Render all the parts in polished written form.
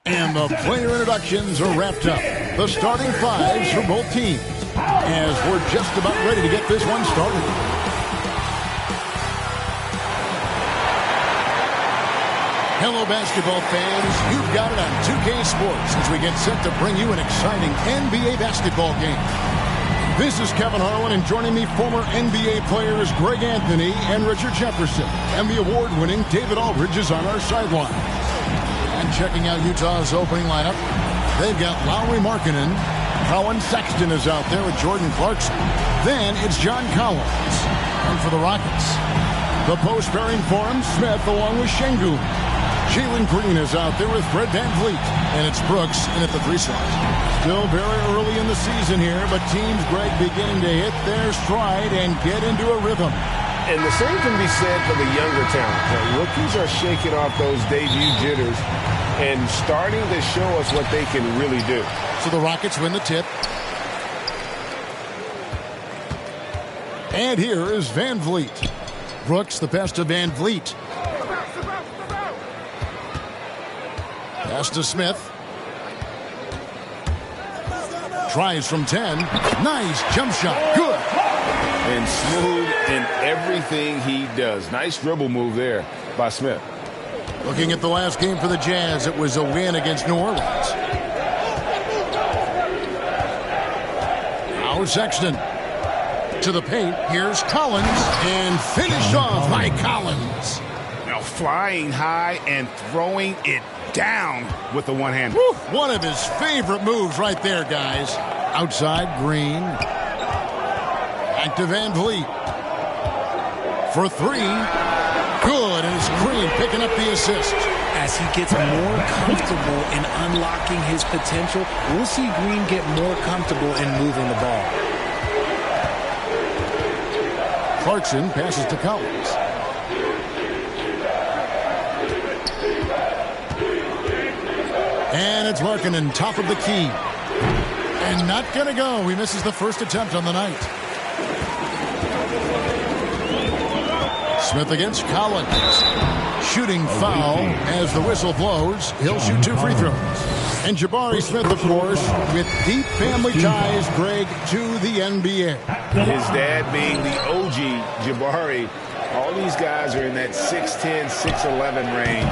And the player introductions are wrapped up. The starting fives for both teams, as we're just about ready to get this one started. Hello, basketball fans. You've got it on 2K Sports as we get set to bring you an exciting NBA basketball game. This is Kevin Harlan, and joining me, former NBA players Greg Anthony and Richard Jefferson. And the award-winning David Aldridge is on our sideline. And checking out Utah's opening lineup, they've got Lauri Markkanen. Colin Sexton is out there with Jordan Clarkson. Then it's John Collins. And for the Rockets, the post pairing for him, Smith along with Şengün. Jalen Green is out there with Fred VanVleet. And it's Brooks in at the 3 slot. Still very early in the season here, but teams, Greg, beginning to hit their stride and get into a rhythm. And the same can be said for the younger talent. The rookies are shaking off those debut jitters and starting to show us what they can really do. So the Rockets win the tip. And here is VanVleet. Brooks, the pass to VanVleet. Pass to Smith. Tries from 10. Nice jump shot. Good. And smooth in everything he does. Nice dribble move there by Smith. Looking at the last game for the Jazz, it was a win against New Orleans. Now Sexton to the paint. Here's Collins, and finished off by Collins. Now flying high and throwing it down with the one-hander. One of his favorite moves right there, guys. Outside, Green. Back to VanVleet. For 3. Good, and it's Green picking up the assist. As he gets more comfortable in unlocking his potential, we'll see Green get more comfortable in moving the ball. Clarkson passes to Collins. And it's Markkanen, top of the key. And not going to go. He misses the first attempt on the night. Smith against Collins. Shooting foul as the whistle blows. He'll shoot 2 free throws. And Jabari Smith, of course, with deep family ties, Greg, to the NBA. His dad being the OG Jabari. All these guys are in that 6'10", 6'11 range.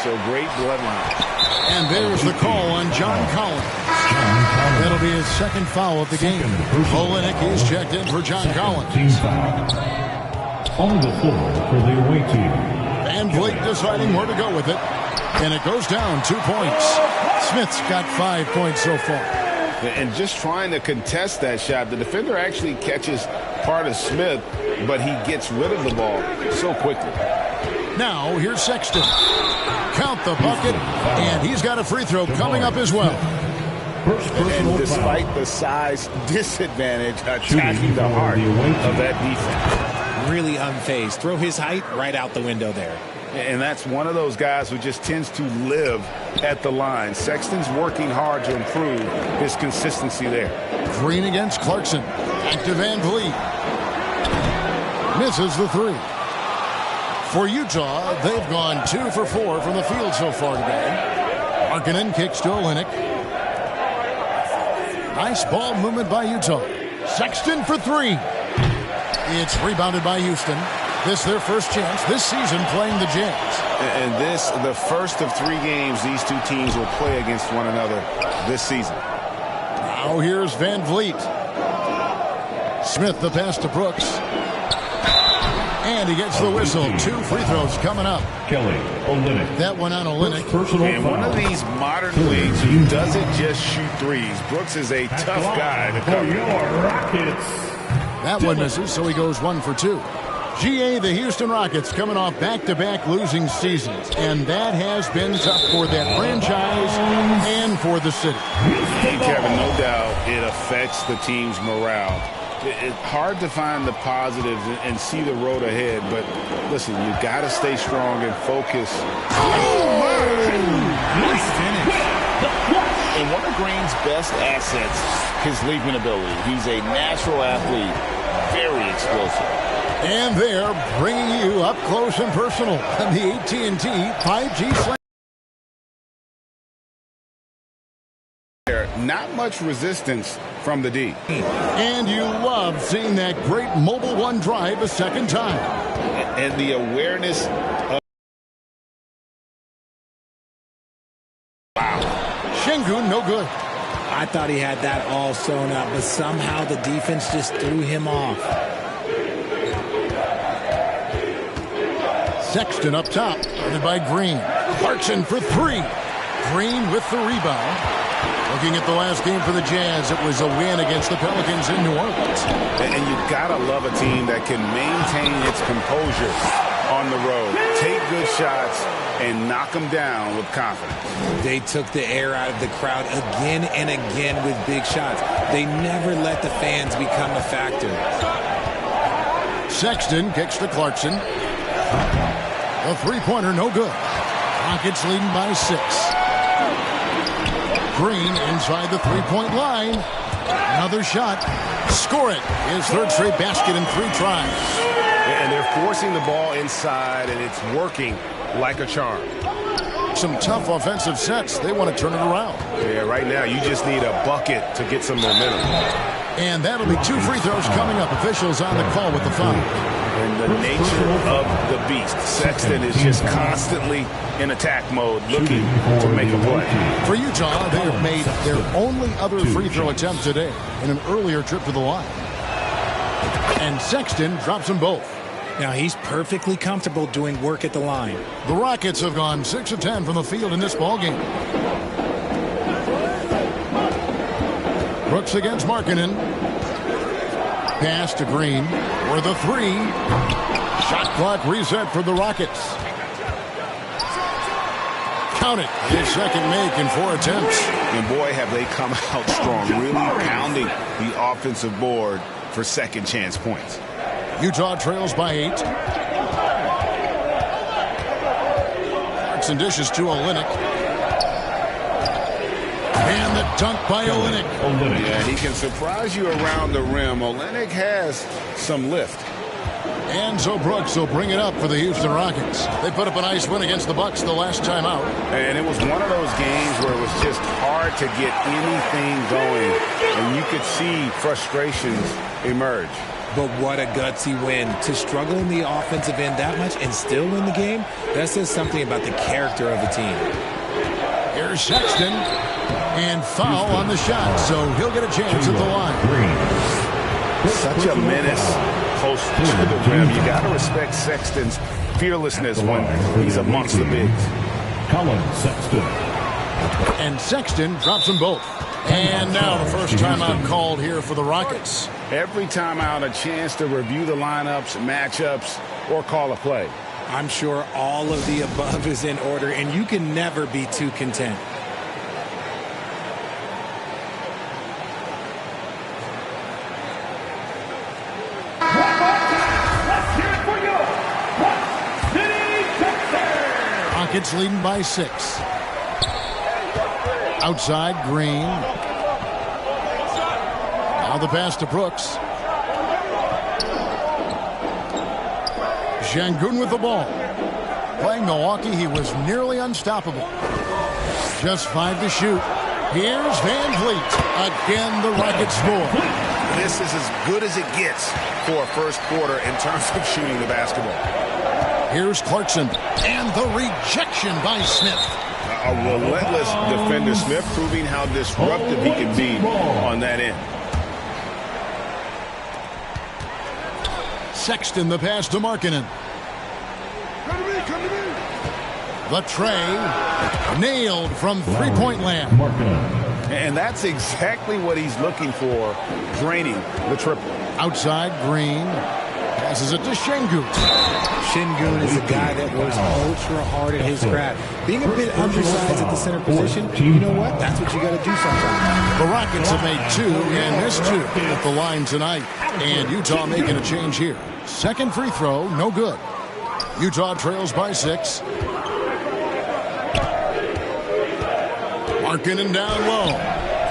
So great bloodline. And there's the call on John Collins. That'll be his second foul of the game. Olenek is checked in for John Collins. On the floor for the away team. VanVleet deciding where to go with it. And it goes down 2 points. Smith's got 5 points so far. And just trying to contest that shot. The defender actually catches part of Smith, but he gets rid of the ball so quickly. Now here's Sexton. Count the bucket, and he's got a free throw coming up as well. And despite the size disadvantage, attacking the heart of that defense. Really unfazed. Throw his height right out the window there. And that's one of those guys who just tends to live at the line. Sexton's working hard to improve his consistency there. Green against Clarkson. Back to VanVleet. Misses the 3. For Utah, they've gone 2 for 4 from the field so far today. Markkanen kicks to Olenek. Nice ball movement by Utah. Sexton for 3. It's rebounded by Houston. This their first chance this season playing the Jazz. And this, the first of 3 games these two teams will play against one another this season. Now here's VanVleet. Smith the pass to Brooks. And And he gets the whistle. 2 free throws coming up. Kelly Olynyk. That one on Olynyk. In one of these modern leagues, he doesn't just shoot threes. Brooks is a tough guy to cover. That one misses, so he goes 1 for 2. GA, the Houston Rockets, coming off back-to-back losing seasons, and that has been tough for that franchise and for the city. And Kevin, no doubt it affects the team's morale. It's hard to find the positives and see the road ahead, but listen, you got to stay strong and focus. Nice finish. And one of Green's best assets, his leaping ability. He's a natural athlete, very explosive. And they're bringing you up close and personal on the AT&T 5G Slam. Not much resistance from the D. And you love seeing that great mobile one drive a second time. And the awareness of... Şengün, no good. I thought he had that all sewn up, but somehow the defense just threw him off. Sexton up top, guarded by Green. Clarkson for 3. Green with the rebound. Looking at the last game for the Jazz, it was a win against the Pelicans in New Orleans. And you gotta love a team that can maintain its composure on the road. Take good shots and knock them down with confidence. They took the air out of the crowd again and again with big shots. They never let the fans become a factor. Sexton kicks to Clarkson. A three-pointer, no good. Rockets leading by 6. Green inside the three-point line. Another shot. Score it. His third straight basket in 3 tries. And they're forcing the ball inside, and it's working like a charm. Some tough offensive sets. They want to turn it around. Yeah, right now you just need a bucket to get some momentum. And that'll be 2 free throws coming up. Officials on the call with the foul. And the nature of the beast. Sexton is just constantly in attack mode, looking to make a play. For Utah, they have made their only other free throw attempt today in an earlier trip to the line. And Sexton drops them both. Now he's perfectly comfortable doing work at the line. The Rockets have gone 6 of 10 from the field in this ballgame. Brooks against Markkanen. Pass to Green for the 3. Shot clock reset for the Rockets. Count it. His second make in 4 attempts. And boy, have they come out strong, really pounding the offensive board for second chance points. Utah trails by 8. Clarkson dishes to Olynyk. And the dunk by Olynyk. Yeah, he can surprise you around the rim. Olynyk has some lift. And so Brooks will bring it up for the Houston Rockets. They put up a nice win against the Bucks the last time out. And it was one of those games where it was just hard to get anything going. And you could see frustrations emerge. But what a gutsy win. To struggle in the offensive end that much and still win the game, that says something about the character of the team. Here's Sexton. And foul on the shot, so he'll get a chance at the line. Such a menace close to the rim. You got to respect Sexton's fearlessness when he's amongst the bigs. Colin Sexton. And Sexton drops them both. And now the first timeout called here for the Rockets. Every timeout a chance to review the lineups, matchups, or call a play. I'm sure all of the above is in order, and you can never be too content. Rockets leading by 6. Outside, Green. Now the pass to Brooks. Şengün with the ball. Playing Milwaukee, he was nearly unstoppable. Just 5 to shoot. Here's Van Vliet. Again, the Rockets score. This is as good as it gets for a first quarter in terms of shooting the basketball. Here's Clarkson. And the rejection by Smith. A relentless defender. Smith proving how disruptive he can be on that end. Sexton the pass to Markkanen. The tray, nailed from three-point land. And that's exactly what he's looking for, draining the triple. Outside, Green passes it to Şengün. Şengün is a guy that works ultra hard at his craft. Being a bit undersized at the center position, you know what? That's what you got to do sometimes. The Rockets have made 2 and missed 2 at the line tonight. And Utah making a change here. Second free throw, no good. Utah trails by 6. Markkanen down low.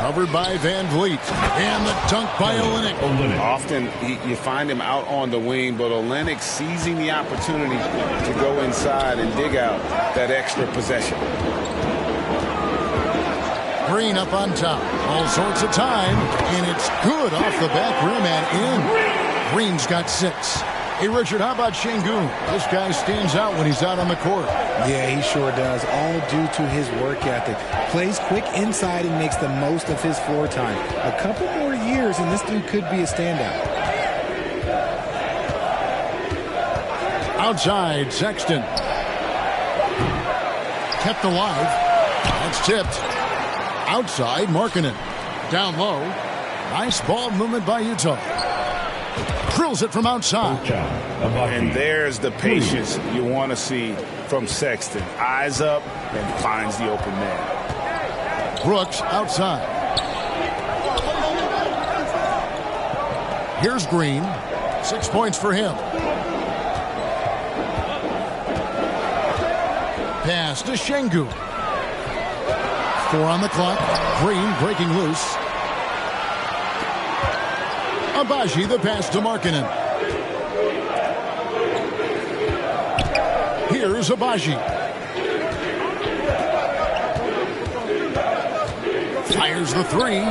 Covered by Van Vliet. And the dunk by Olynyk. Often you find him out on the wing, but Olynyk seizing the opportunity to go inside and dig out that extra possession. Green up on top. All sorts of time. And it's good off the back rim and in. Green's got 6. Hey, Richard, how about Şengün? This guy stands out when he's out on the court. Yeah, he sure does, all due to his work ethic. Plays quick inside and makes the most of his floor time. A couple more years and this dude could be a standout. Outside, Sexton. Kept alive. That's tipped. Outside, Markkanen. Down low. Nice ball movement by Utah. Drills it from outside. And there's the patience you want to see from Sexton. Eyes up and finds the open man. Brooks outside. Here's Green. 6 points for him. Pass to Şengün. 4 on the clock. Green breaking loose. Agbaji, the pass to Markkanen. Here's Agbaji. Fires the 3.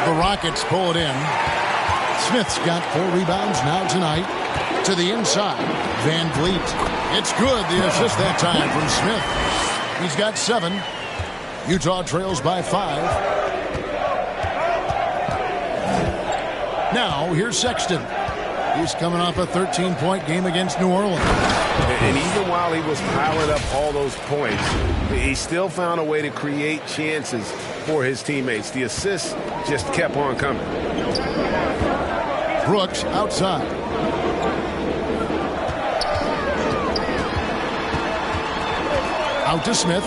The Rockets pull it in. Smith's got 4 rebounds now tonight. To the inside. Van Vliet. It's good. The assist that time from Smith. He's got 7. Utah trails by 5. Now, here's Sexton. He's coming off a 13-point game against New Orleans. And even while he was piling up all those points, he still found a way to create chances for his teammates. The assists just kept on coming. Brooks outside. Out to Smith.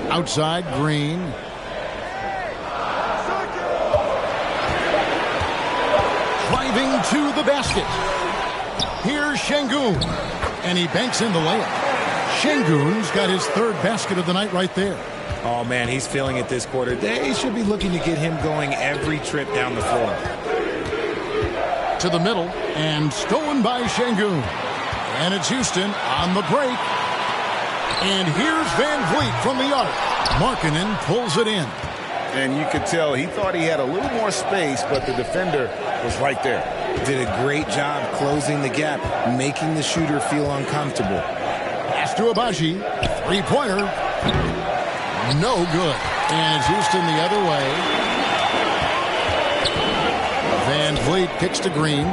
Outside, Green. Driving to the basket. Here's Şengün. And he banks in the layup. Şengün's got his 3rd basket of the night right there. Oh, man, he's feeling it this quarter. They should be looking to get him going every trip down the floor. To the middle, and stolen by Şengün. And it's Houston on the break. And here's Van Vliet from the arc. Markkanen pulls it in. And you could tell he thought he had a little more space, but the defender was right there. Did a great job closing the gap, making the shooter feel uncomfortable. Pass to Agbaji. 3-pointer. No good. And it's Houston the other way. Van Vliet kicks to Green.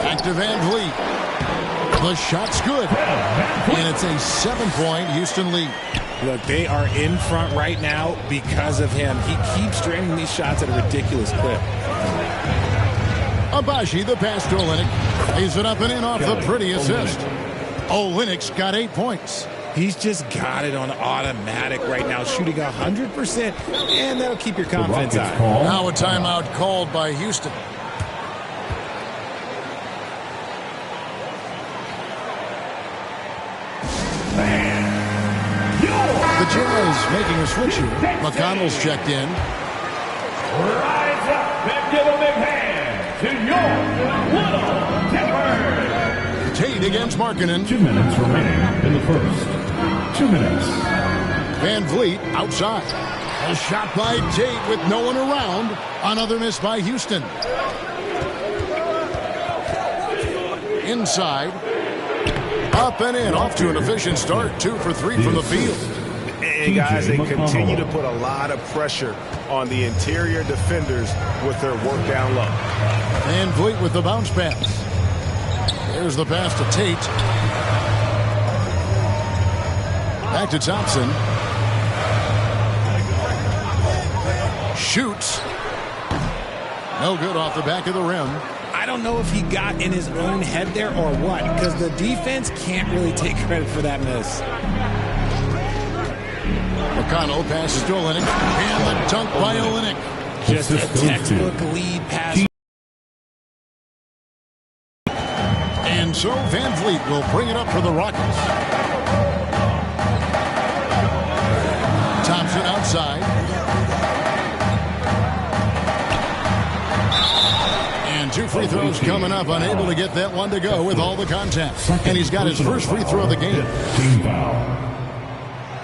Back to Van Vliet. The shot's good. And it's a 7-point Houston lead. Look, they are in front right now because of him. He keeps draining these shots at a ridiculous clip. Agbaji, the pass to Olynyk. Lays it up and in off the pretty assist. Olynyk's got 8 points. He's just got it on automatic right now, shooting 100%, and that'll keep your confidence high. Now a timeout called by Houston. The Jazz making a switch here. McConnell's checked in. Rise up and give a big hand to your little Timber. Tate against Markkanen. 2 minutes remaining in the first. 2 minutes. Van Vliet outside. A shot by Tate with no one around. Another miss by Houston. Inside. Up and in. Off to an efficient start. 2 for 3 from the field. Hey, guys, they continue to put a lot of pressure on the interior defenders with their work down low. Van Vliet with the bounce pass. There's the pass to Tate. Back to Thompson. Shoots. No good off the back of the rim. I don't know if he got in his own head there or what, because the defense can't really take credit for that miss. McConnell passes to Olynyk. And the dunk by Olynyk. Just a textbook lead pass. And so Van Vliet will bring it up for the Rockets. Thompson outside. And 2 free throws coming up. Unable to get that one to go with all the contact. And he's got his first free throw of the game.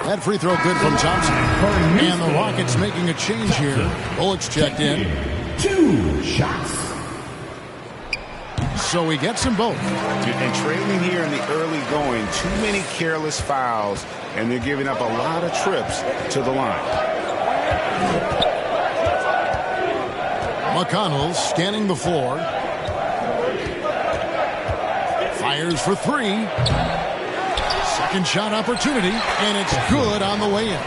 That free throw good from Thompson. And the Rockets making a change here. Bullock's checked in. 2 shots. So he gets them both. And trailing here in the early going, too many careless fouls, and they're giving up a lot of trips to the line. McConnell scanning the floor. Fires for 3. Second shot opportunity, and it's good on the way in.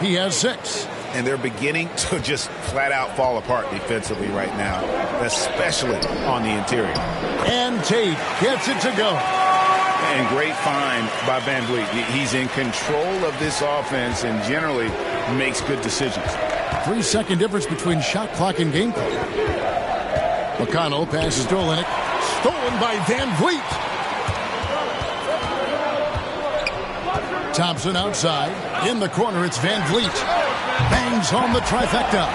He has 6. And they're beginning to just flat out fall apart defensively right now, especially on the interior. And Tate gets it to go. And great find by Van Vliet. He's in control of this offense and generally makes good decisions. 3-second difference between shot clock and game clock. McConnell passes to Olynyk. Stolen by Van Vliet. Thompson outside. In the corner, it's Van Vliet. Bangs home the trifecta.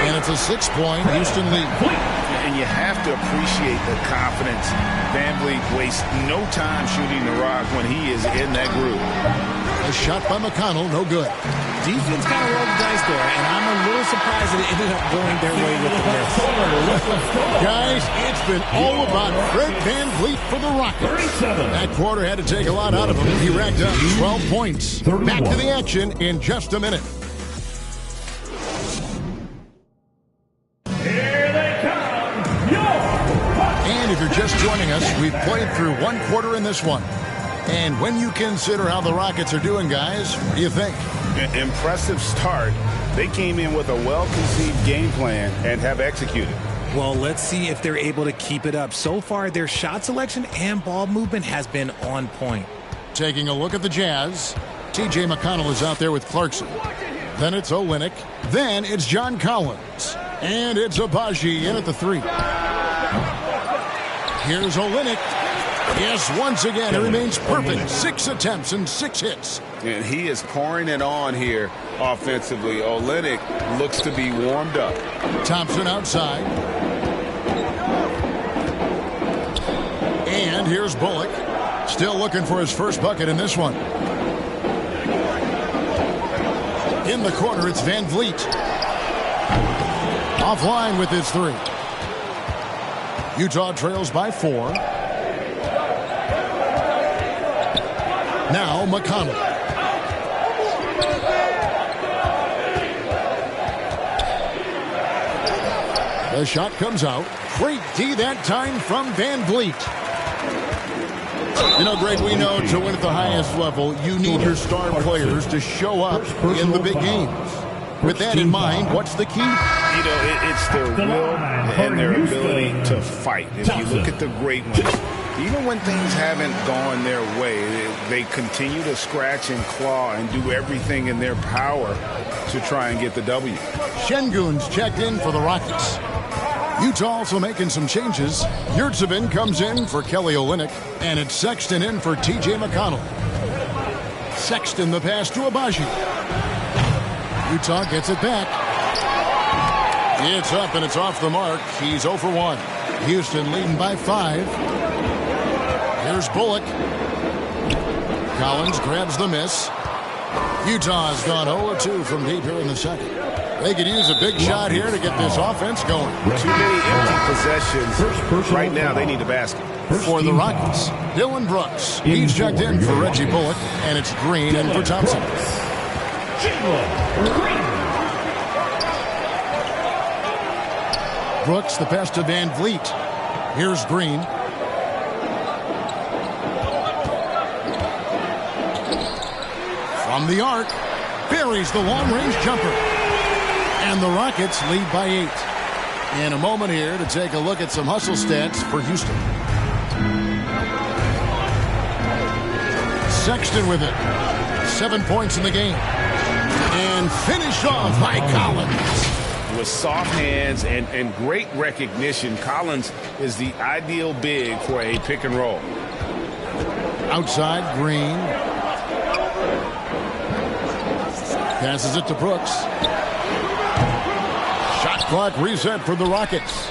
And it's a 6-point Houston lead. And you have to appreciate the confidence. Van Vliet wastes no time shooting the rock when he is in that groove. A shot by McConnell, no good. Defense kind of rolled the dice there, and I'm a little surprised that it ended up going their way with the miss. Guys, it's been all about Fred Van Vliet for the Rockets. That quarter had to take a lot out of him. He racked up 12 points. Back to the action in just a minute. And if you're just joining us, we've played through 1 quarter in this one. And when you consider how the Rockets are doing, guys, what do you think? Impressive start. They came in with a well-conceived game plan and have executed. Well, let's see if they're able to keep it up. So far, their shot selection and ball movement has been on point. Taking a look at the Jazz, T.J. McConnell is out there with Clarkson. Then it's Olynyk. Then it's John Collins. And it's Abaji in at the 3. Here's Olynyk. Yes, once again, it remains perfect. 6 attempts and 6 hits. And he is pouring it on here offensively. Olynyk looks to be warmed up. Thompson outside. And here's Bullock. Still looking for his first bucket in this one. In the corner, it's Van Vliet. Offline with his 3. Utah trails by 4. Now McConnell. The shot comes out. Great D that time from Van Vliet. You know, Greg, we know to win at the highest level, you need your star players to show up in the big games. With that in mind, what's the key? You know, it's their will and their ability to fight. If you look at the great ones, even when things haven't gone their way, they continue to scratch and claw and do everything in their power to try and get the W. Şengün's checked in for the Rockets. Utah also making some changes. Yurtsevin comes in for Kelly Olynyk, and it's Sexton in for T.J. McConnell. Sexton the pass to Abaji. Utah gets it back. It's up and it's off the mark. He's 0 for 1. Houston leading by 5. Here's Bullock. Collins grabs the miss. Utah's gone 0-2 from deep here in the second. They could use a big shot here to get this offense going. Too many empty possessions. Right now, they need a basket. For the Rockets, Dylan Brooks. He's checked in for Reggie Bullock, and it's Green in for Thompson. Brooks, the pass to Van Vliet. Here's Green. From the arc, buries the long-range jumper. And the Rockets lead by 8. In a moment here to take a look at some hustle stats for Houston. Sexton with it. 7 points in the game. And finished off by Collins. With soft hands and great recognition, Collins is the ideal big for a pick and roll. Outside, Green. Passes it to Brooks. Shot clock reset for the Rockets.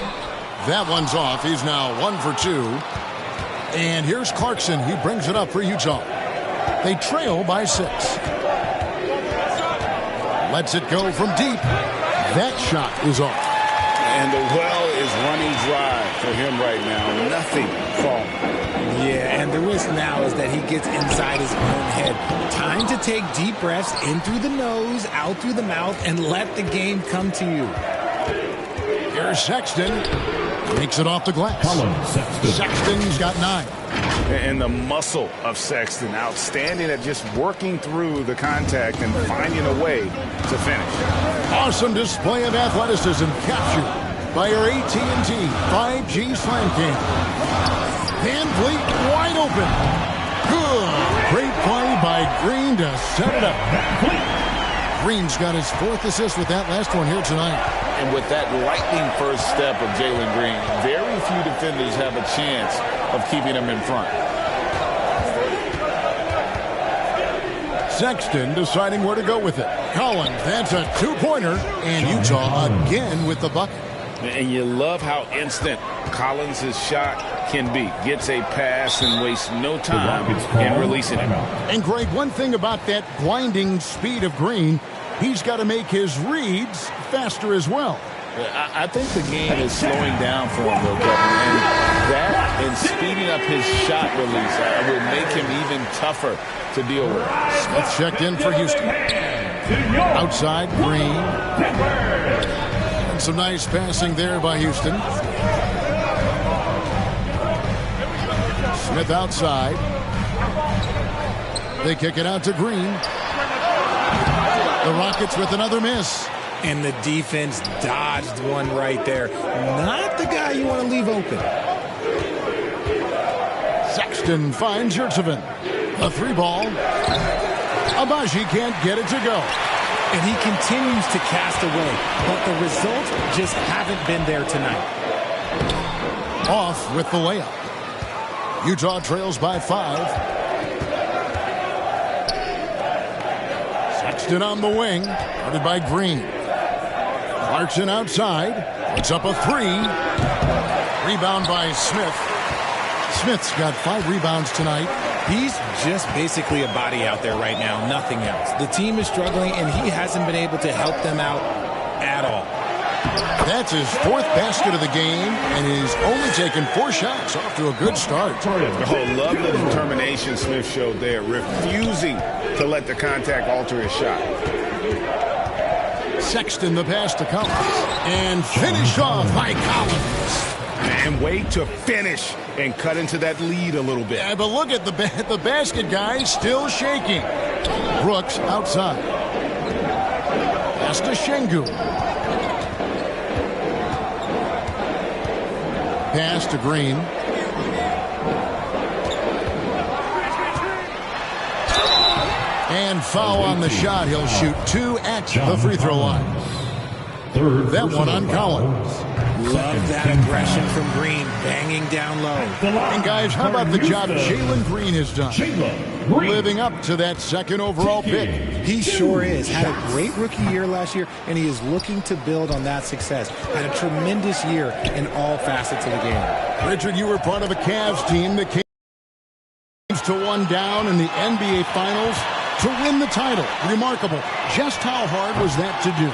That one's off. He's now 1 for 2. And here's Clarkson. He brings it up for Utah. They trail by 6. Lets it go from deep. That shot is off. And the well is running dry for him right now. Nothing falling. Yeah, and the risk now is that he gets inside his own head. Time to take deep breaths in through the nose, out through the mouth, and let the game come to you. Here's Sexton. Makes it off the glass. Sexton's got 9. And the muscle of Sexton, outstanding at just working through the contact and finding a way to finish. Awesome display of athleticism captured by our AT&T 5G Slam Cam. Van Vliet wide open. Good. Great play by Green to set it up. Green's got his 4th assist with that last one here tonight. And with that lightning first step of Jalen Green, very few defenders have a chance of keeping him in front. Sexton deciding where to go with it. Collins, that's a 2-pointer. And Utah again with the bucket. And you love how instant Collins' shot can be. Gets a pass and wastes no time in releasing it. And Greg, one thing about that blinding speed of Green, he's got to make his reads faster as well. I think the game is slowing down for him, though, Kevin. And that and speeding up his shot release will make him even tougher to deal with. Smith checked in for Houston. Outside, Green. And some nice passing there by Houston. Smith outside. They kick it out to Green. The Rockets with another miss. And the defense dodged one right there. Not the guy you want to leave open. Sexton finds Yurtseven. A 3-ball. Abaji can't get it to go. And he continues to cast away. But the results just haven't been there tonight. Off with the layup. Utah trails by 5. Sexton on the wing. Guarded by Green. Clarkson outside. Puts up a 3. Rebound by Smith. Smith's got 5 rebounds tonight. He's just basically a body out there right now, nothing else. The team is struggling, and he hasn't been able to help them out at all. That's his 4th basket of the game, and he's only taken 4 shots. Off to a good start. Oh, love the determination Smith showed there, refusing to let the contact alter his shot. Sexton the pass to Collins. And finished off by Collins. And wait to finish and cut into that lead a little bit. Yeah, but look at the basket guy still shaking. Brooks outside. Pass to Şengün. Pass to Green. And foul on the shot. He'll shoot 2 at the free throw line. That one on Collins. Love that aggression from Green, banging down low. And guys, how about the job Jalen Green has done? Living up to that 2nd overall pick. He sure is. Had a great rookie year last year, and he is looking to build on that success. Had a tremendous year in all facets of the game. Richard, you were part of a Cavs team that came to 1 down in the NBA Finals to win the title. Remarkable. Just how hard was that to do?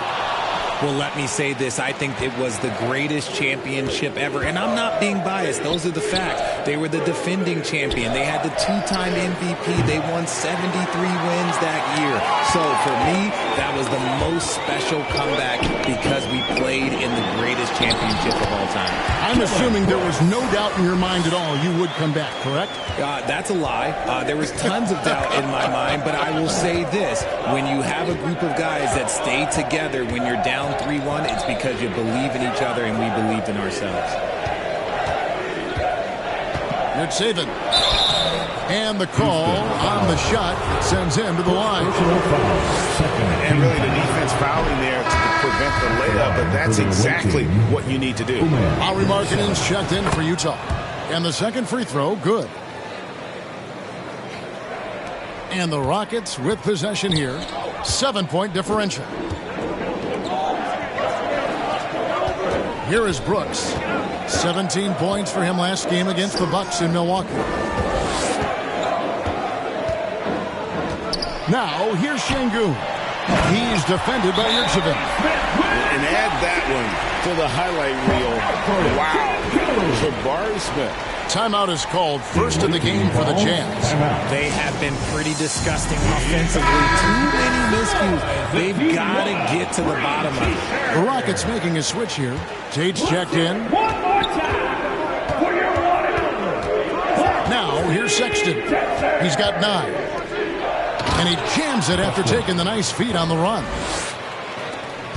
Well, let me say this. I think it was the greatest championship ever. And I'm not being biased. Those are the facts. They were the defending champion. They had the two-time MVP. They won 73 wins that year. So for me, that was the most special comeback because we played in the greatest championship of all time. I'm assuming there was no doubt in your mind at all you would come back, correct? That's a lie. There was tons of doubt in my mind, but I will say this. When you have a group of guys that stay together when you're down 3-1, it's because you believe in each other and we believed in ourselves. Good saving. And the call on the shot sends him to the line. And really the defense fouling there to prevent the layup, but that's exactly what you need to do. Lauri Markkanen's checked in for Utah. And the second free throw, good. And the Rockets with possession here. 7-point differential. Here is Brooks. 17 points for him last game against the Bucks in Milwaukee. Now, here's Şengün. He's defended by Yurtseven. And add that one to the highlight reel. Wow. Jabari Smith. Timeout is called, first in the game for the Jazz. They have been pretty disgusting offensively. Too many miscues. They've got to get to the bottom of it. The Rockets making a switch here. Tate's checked in. Now, here's Sexton. He's got 9. And he jams it after taking the nice feed on the run.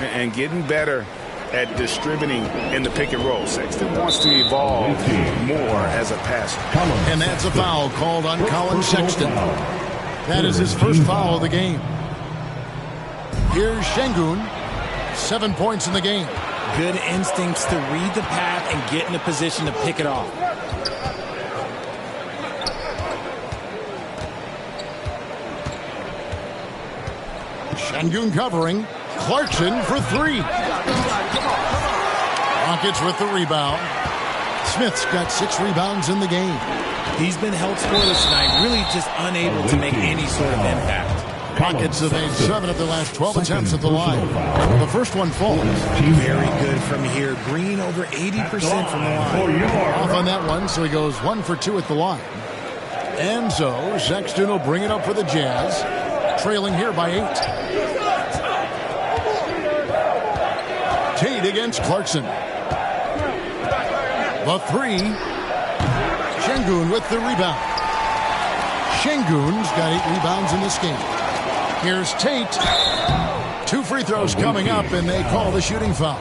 And getting better at distributing in the pick and roll. Sexton wants to evolve more as a passer. And that's a foul called on Colin Sexton. That is his first foul of the game. Here's Şengün. 7 points in the game. Good instincts to read the path and get in a position to pick it off. Şengün covering. Clarkson for 3. Rockets with the rebound. Smith's got 6 rebounds in the game. He's been held scoreless tonight, really just unable to make any sort of impact. Rockets have made 7 of their last 12 attempts at the line. The first one falls. Very good from here. Green over 80% from the line. Off on that one, so he goes 1 for 2 at the line. And so Sexton will bring it up for the Jazz, trailing here by 8. Tate against Clarkson. The 3. Şengün with the rebound. Şengün's got 8 rebounds in this game. Here's Tate. 2 free throws coming up, and they call the shooting foul.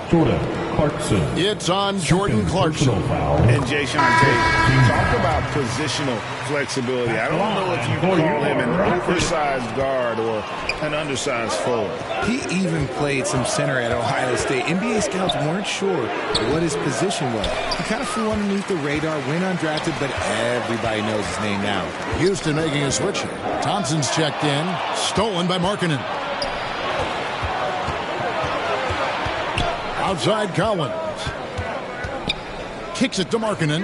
It's on Jordan Clarkson. And Jason Tate, talk about positional flexibility. I don't know if you call him an oversized guard or an undersized forward. He even played some center at Ohio State. NBA scouts weren't sure what his position was. He kind of flew underneath the radar, went undrafted, but everybody knows his name now. Houston making a switch here. Thompson's checked in. Stolen by Markkanen. Outside Collins. Kicks it to Markkanen.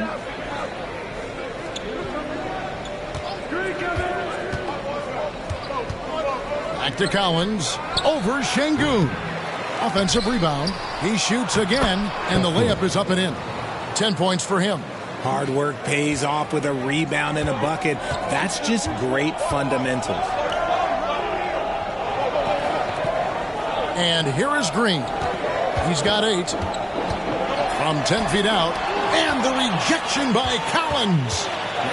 Back to Collins. Over Şengün. Offensive rebound. He shoots again, and the layup is up and in. 10 points for him. Hard work pays off with a rebound and a bucket. That's just great fundamentals. And here is Green. He's got 8. From 10 feet out. And the rejection by Collins.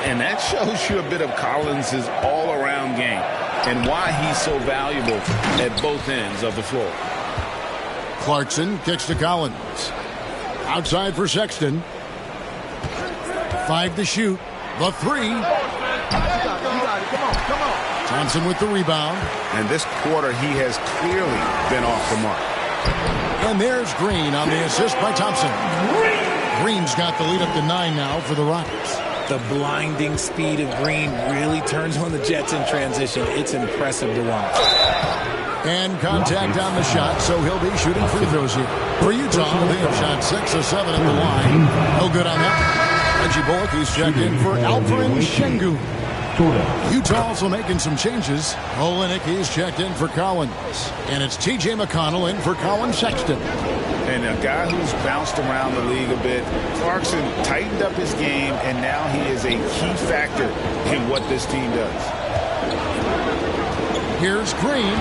And that shows you a bit of Collins' all-around game and why he's so valuable at both ends of the floor. Clarkson kicks to Collins. Outside for Sexton. 5 to shoot. The 3. Thompson with the rebound. And this quarter, he has clearly been off the mark. And there's Green on the assist by Thompson. Green's got the lead up to 9 now for the Rockets. The blinding speed of Green really turns on the Jets in transition. It's impressive to watch. And contact on the shot, so he'll be shooting free throws here. For Utah, they have shot 6 of 7 at the line. No good on that. Reggie Bullock, he's checked in for Alperen Şengün. Utah also making some changes. Olynyk is checked in for Collins. And it's T.J. McConnell in for Colin Sexton. And a guy who's bounced around the league a bit. Clarkson tightened up his game, and now he is a key factor in what this team does. Here's Green.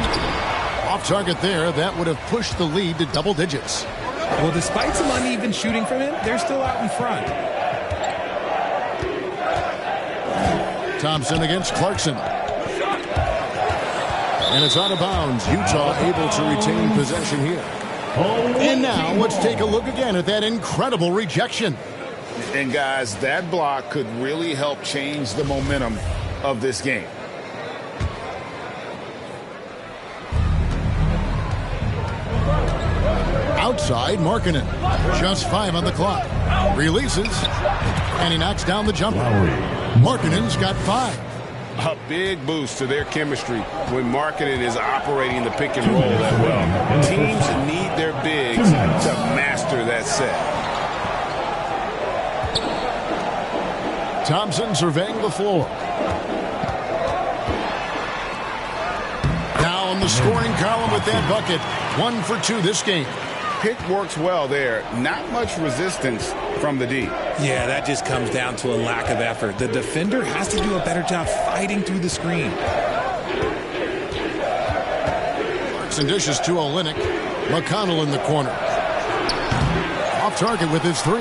Off target there. That would have pushed the lead to double digits. Well, despite some uneven shooting from him, they're still out in front. Thompson against Clarkson. And it's out of bounds. Utah able to retain possession here. And now let's take a look again at that incredible rejection. And guys, that block could really help change the momentum of this game. Outside, Markkanen. Just 5 on the clock. Releases. And he knocks down the jumper. Markkanen's got 5. A big boost to their chemistry when Markkanen is operating the pick and roll that well. Teams need their bigs to master that set. Thompson surveying the floor. Now in the scoring column with that bucket. 1 for 2 this game. Pick works well there. Not much resistance from the D. Yeah, that just comes down to a lack of effort. The defender has to do a better job fighting through the screen. Clarkson dishes to Olynyk. McConnell in the corner. Off target with his 3.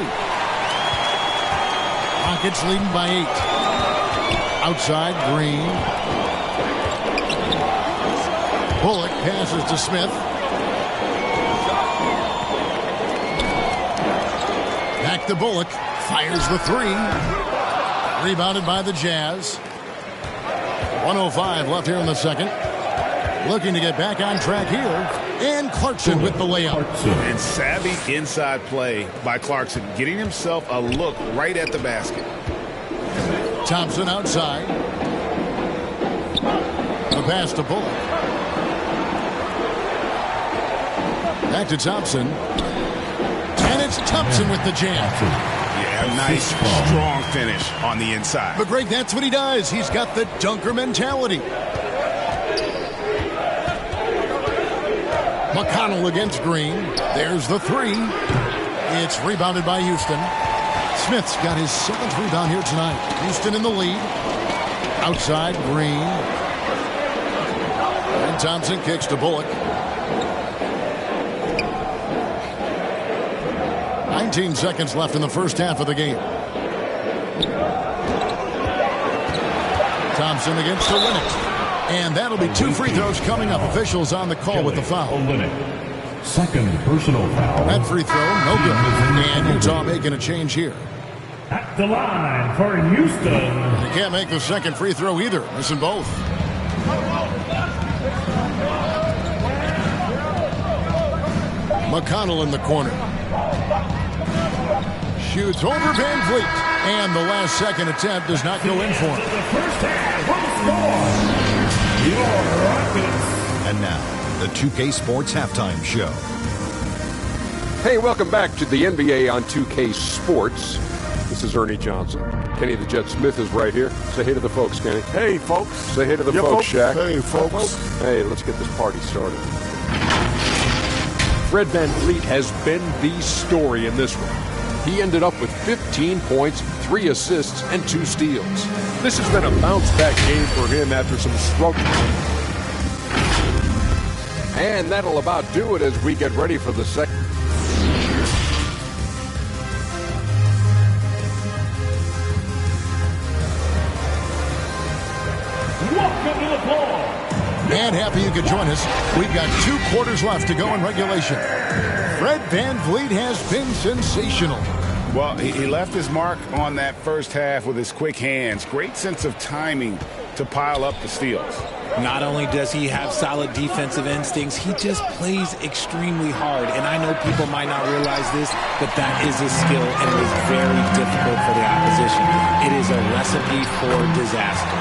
Rockets leading by 8. Outside, Green. Bullock passes to Smith. Back to Bullock. Fires the 3. Rebounded by the Jazz. 1:05 left here in the second. Looking to get back on track here. And Clarkson with the layup. And savvy inside play by Clarkson, getting himself a look right at the basket. Thompson outside. The pass to Bullock. Back to Thompson. And it's Thompson with the jam. Yeah, a nice, strong finish on the inside. But Greg, that's what he does. He's got the dunker mentality. McConnell against Green. There's the 3. It's rebounded by Houston. Smith's got his 7th rebound here tonight. Houston in the lead. Outside, Green. And Thompson kicks to Bullock. 19 seconds left in the first half of the game. Thompson against Olynyk. And that'll be 2 free throws coming up. Officials on the call with the foul. Second personal foul. That free throw, no good. And Utah making a change here. At the line for Houston. They can't make the second free throw either. Missing both. McConnell in the corner. Shoots over Van Vliet. And the last second attempt does not go in for him. The first half will score. Your Rockets. And now, the 2K Sports Halftime Show. Hey, welcome back to the NBA on 2K Sports. This is Ernie Johnson. Kenny the Jet Smith is right here. Say hey to the folks, Kenny. Hey, folks. Say hey to the folks, Shaq. Hey, folks. Hey, let's get this party started. Fred Van Vliet has been the story in this one. He ended up with 15 points, 3 assists, and 2 steals. This has been a bounce-back game for him after some struggle. And that'll about do it as we get ready for the second. Welcome to the ball. And happy you could join us. We've got 2 quarters left to go in regulation. Fred Van Vliet has been sensational. Well, he left his mark on that first half with his quick hands. Great sense of timing to pile up the steals. Not only does he have solid defensive instincts, he just plays extremely hard. And I know people might not realize this, but that is a skill, and it is very difficult for the opposition. It is a recipe for disaster.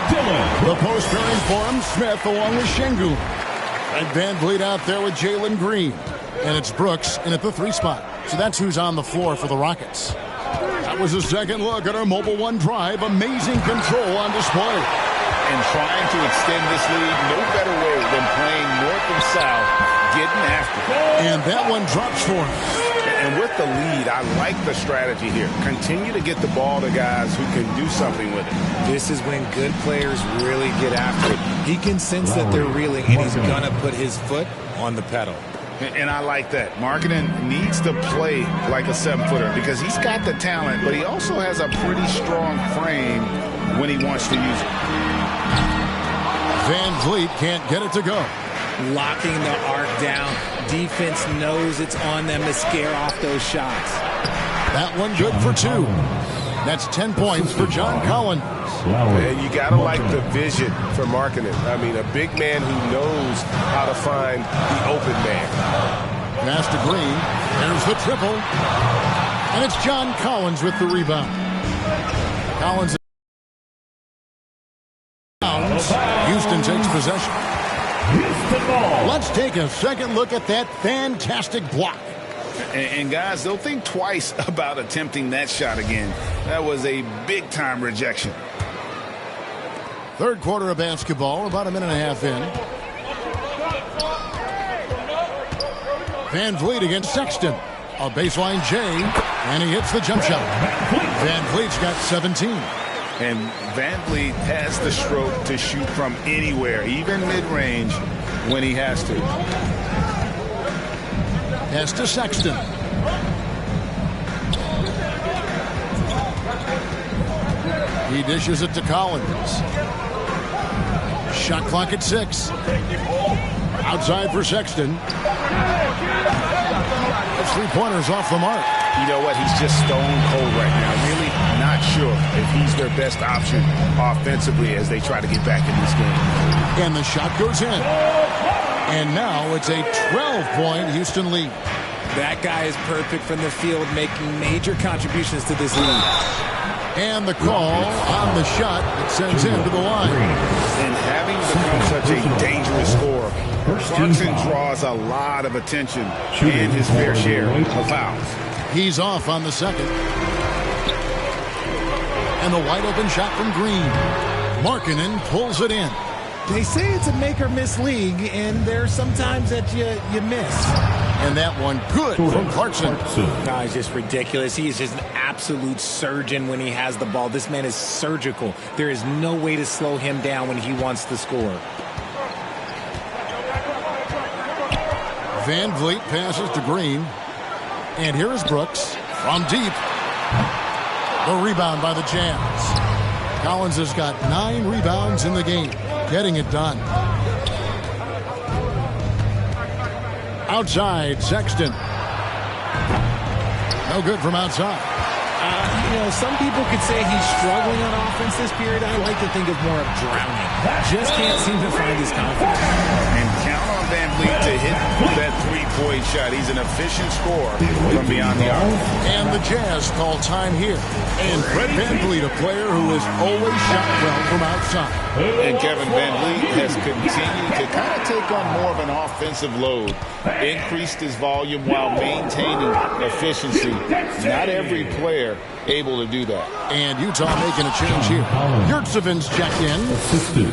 The post pairing for him, Smith along with Şengün. And Van Vliet out there with Jalen Green. And it's Brooks in at the 3 spot. So that's who's on the floor for the Rockets. That was a second look at our Mobile One drive. Amazing control on display. And trying to extend this lead, no better way than playing north and south, getting after it. And that one drops for him. And with the lead, I like the strategy here. Continue to get the ball to guys who can do something with it. This is when good players really get after it. He can sense that they're reeling, and he's going to put his foot on the pedal. And I like that. Markkanen needs to play like a 7-footer because he's got the talent, but he also has a pretty strong frame when he wants to use it. Van Vliet can't get it to go. Locking the arc down. Defense knows it's on them to scare off those shots. That one good for 2. That's 10 points for John Collins. And you got to like the vision for Markkanen. I mean, a big man who knows how to find the open man. Pass to Green. There's the triple. And it's John Collins with the rebound. Collins. Houston takes possession. Let's take a second look at that fantastic block. And guys, they'll think twice about attempting that shot again. That was a big-time rejection. Third quarter of basketball, about a minute and a half in. Van Vliet against Sexton. A baseline J, and he hits the jump shot. Van Vliet's got 17. And Van Vliet has the stroke to shoot from anywhere, even mid-range, when he has to. Pass to Sexton. He dishes it to Collins. Shot clock at 6. Outside for Sexton. The three-pointers off the mark. You know what? He's just stone cold right now. Really not sure if he's their best option offensively as they try to get back in this game. And the shot goes in. And now it's a 12-point Houston lead. That guy is perfect from the field, making major contributions to this lead. And the call on the shot that sends him to the line. And having become such a dangerous scorer, Clarkson draws a lot of attention and his fair share of fouls. He's off on the second. And the wide-open shot from Green. Markkanen pulls it in. They say it's a make-or-miss league, and there's sometimes that you miss. And that one good from Clarkson. No, it's just ridiculous. He is just an absolute surgeon when he has the ball. This man is surgical. There is no way to slow him down when he wants to score. Van Vliet passes to Green. And here is Brooks from deep. The rebound by the Jazz. Collins has got 9 rebounds in the game. Getting it done. Outside, Sexton. No good from outside. Some people could say he's struggling on offense this period. I like to think of more of drowning. Just can't seem to find his confidence. And count on Van Vliet to hit that three-point shot. He's an efficient scorer from beyond the arc. And the Jazz call time here. And Fred Van Vliet, a player who has always shot well from outside. And Kevin Van Vliet has continued to kind of take on more of an offensive load. Increased his volume while maintaining efficiency. Not every player able to do that. And Utah making a change here. Yurtsevic's checked in.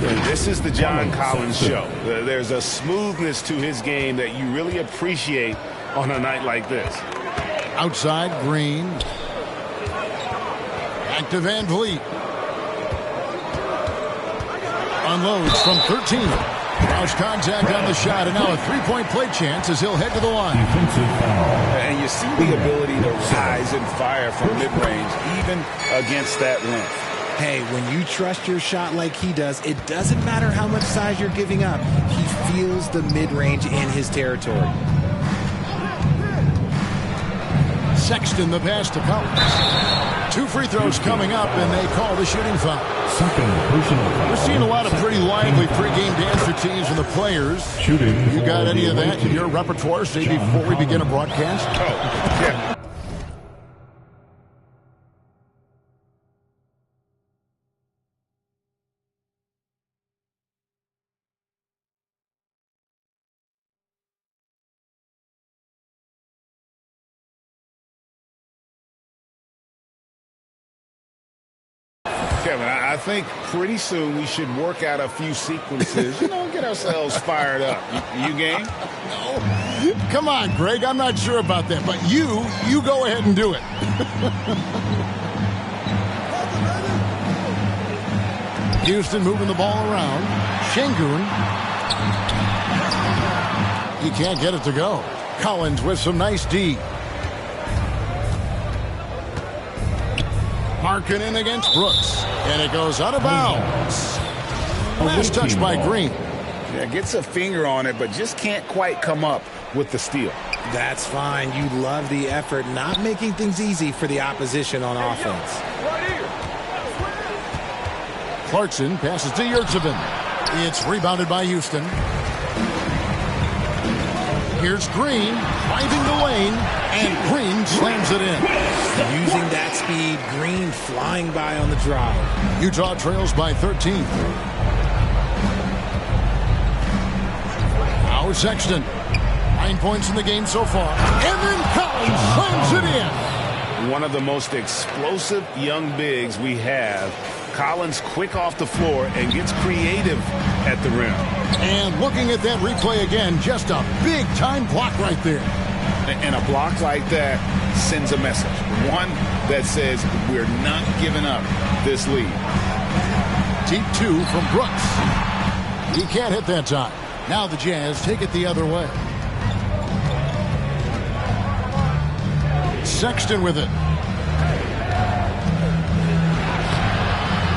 And this is the John Collins show. There's a smoothness to his game that you really appreciate on a night like this. Outside, Green. Back to Van Vliet. Unloads from 13. Cross contact on the shot, and now a three-point play chance as he'll head to the line. And you see the ability to rise and fire from mid-range, even against that length. Hey, when you trust your shot like he does, it doesn't matter how much size you're giving up. He feels the mid-range in his territory. Sexton, the pass to Collins. 2 free throws coming up, and they call the shooting foul. We're seeing a lot of pretty lively pregame dance routines from the players. You got any of that in your repertoire, say, before we begin a broadcast? Oh, yeah. Kevin, I think pretty soon we should work out a few sequences, get ourselves fired up. You game? No. Come on, Greg. I'm not sure about that, but you go ahead and do it. Houston moving the ball around. Şengün. He can't get it to go. Collins with some nice D. Markkanen against Brooks. And it goes out of bounds. Last touch by Green. Yeah, gets a finger on it, but just can't quite come up with the steal. That's fine. You love the effort, not making things easy for the opposition on offense. Clarkson passes to Yurtseven. It's rebounded by Houston. Here's Green, finding the lane, and Green slams it in. Using that speed, Green flying by on the drive. Utah trails by 13. Now Sexton. 9 points in the game so far. And then Collins slams it in. One of the most explosive young bigs we have. Collins quick off the floor and gets creative at the rim. And looking at that replay again, just a big-time block right there. And a block like that sends a message. One that says we're not giving up this lead. Deep two from Brooks. He can't hit that time. Now the Jazz take it the other way. Sexton with it.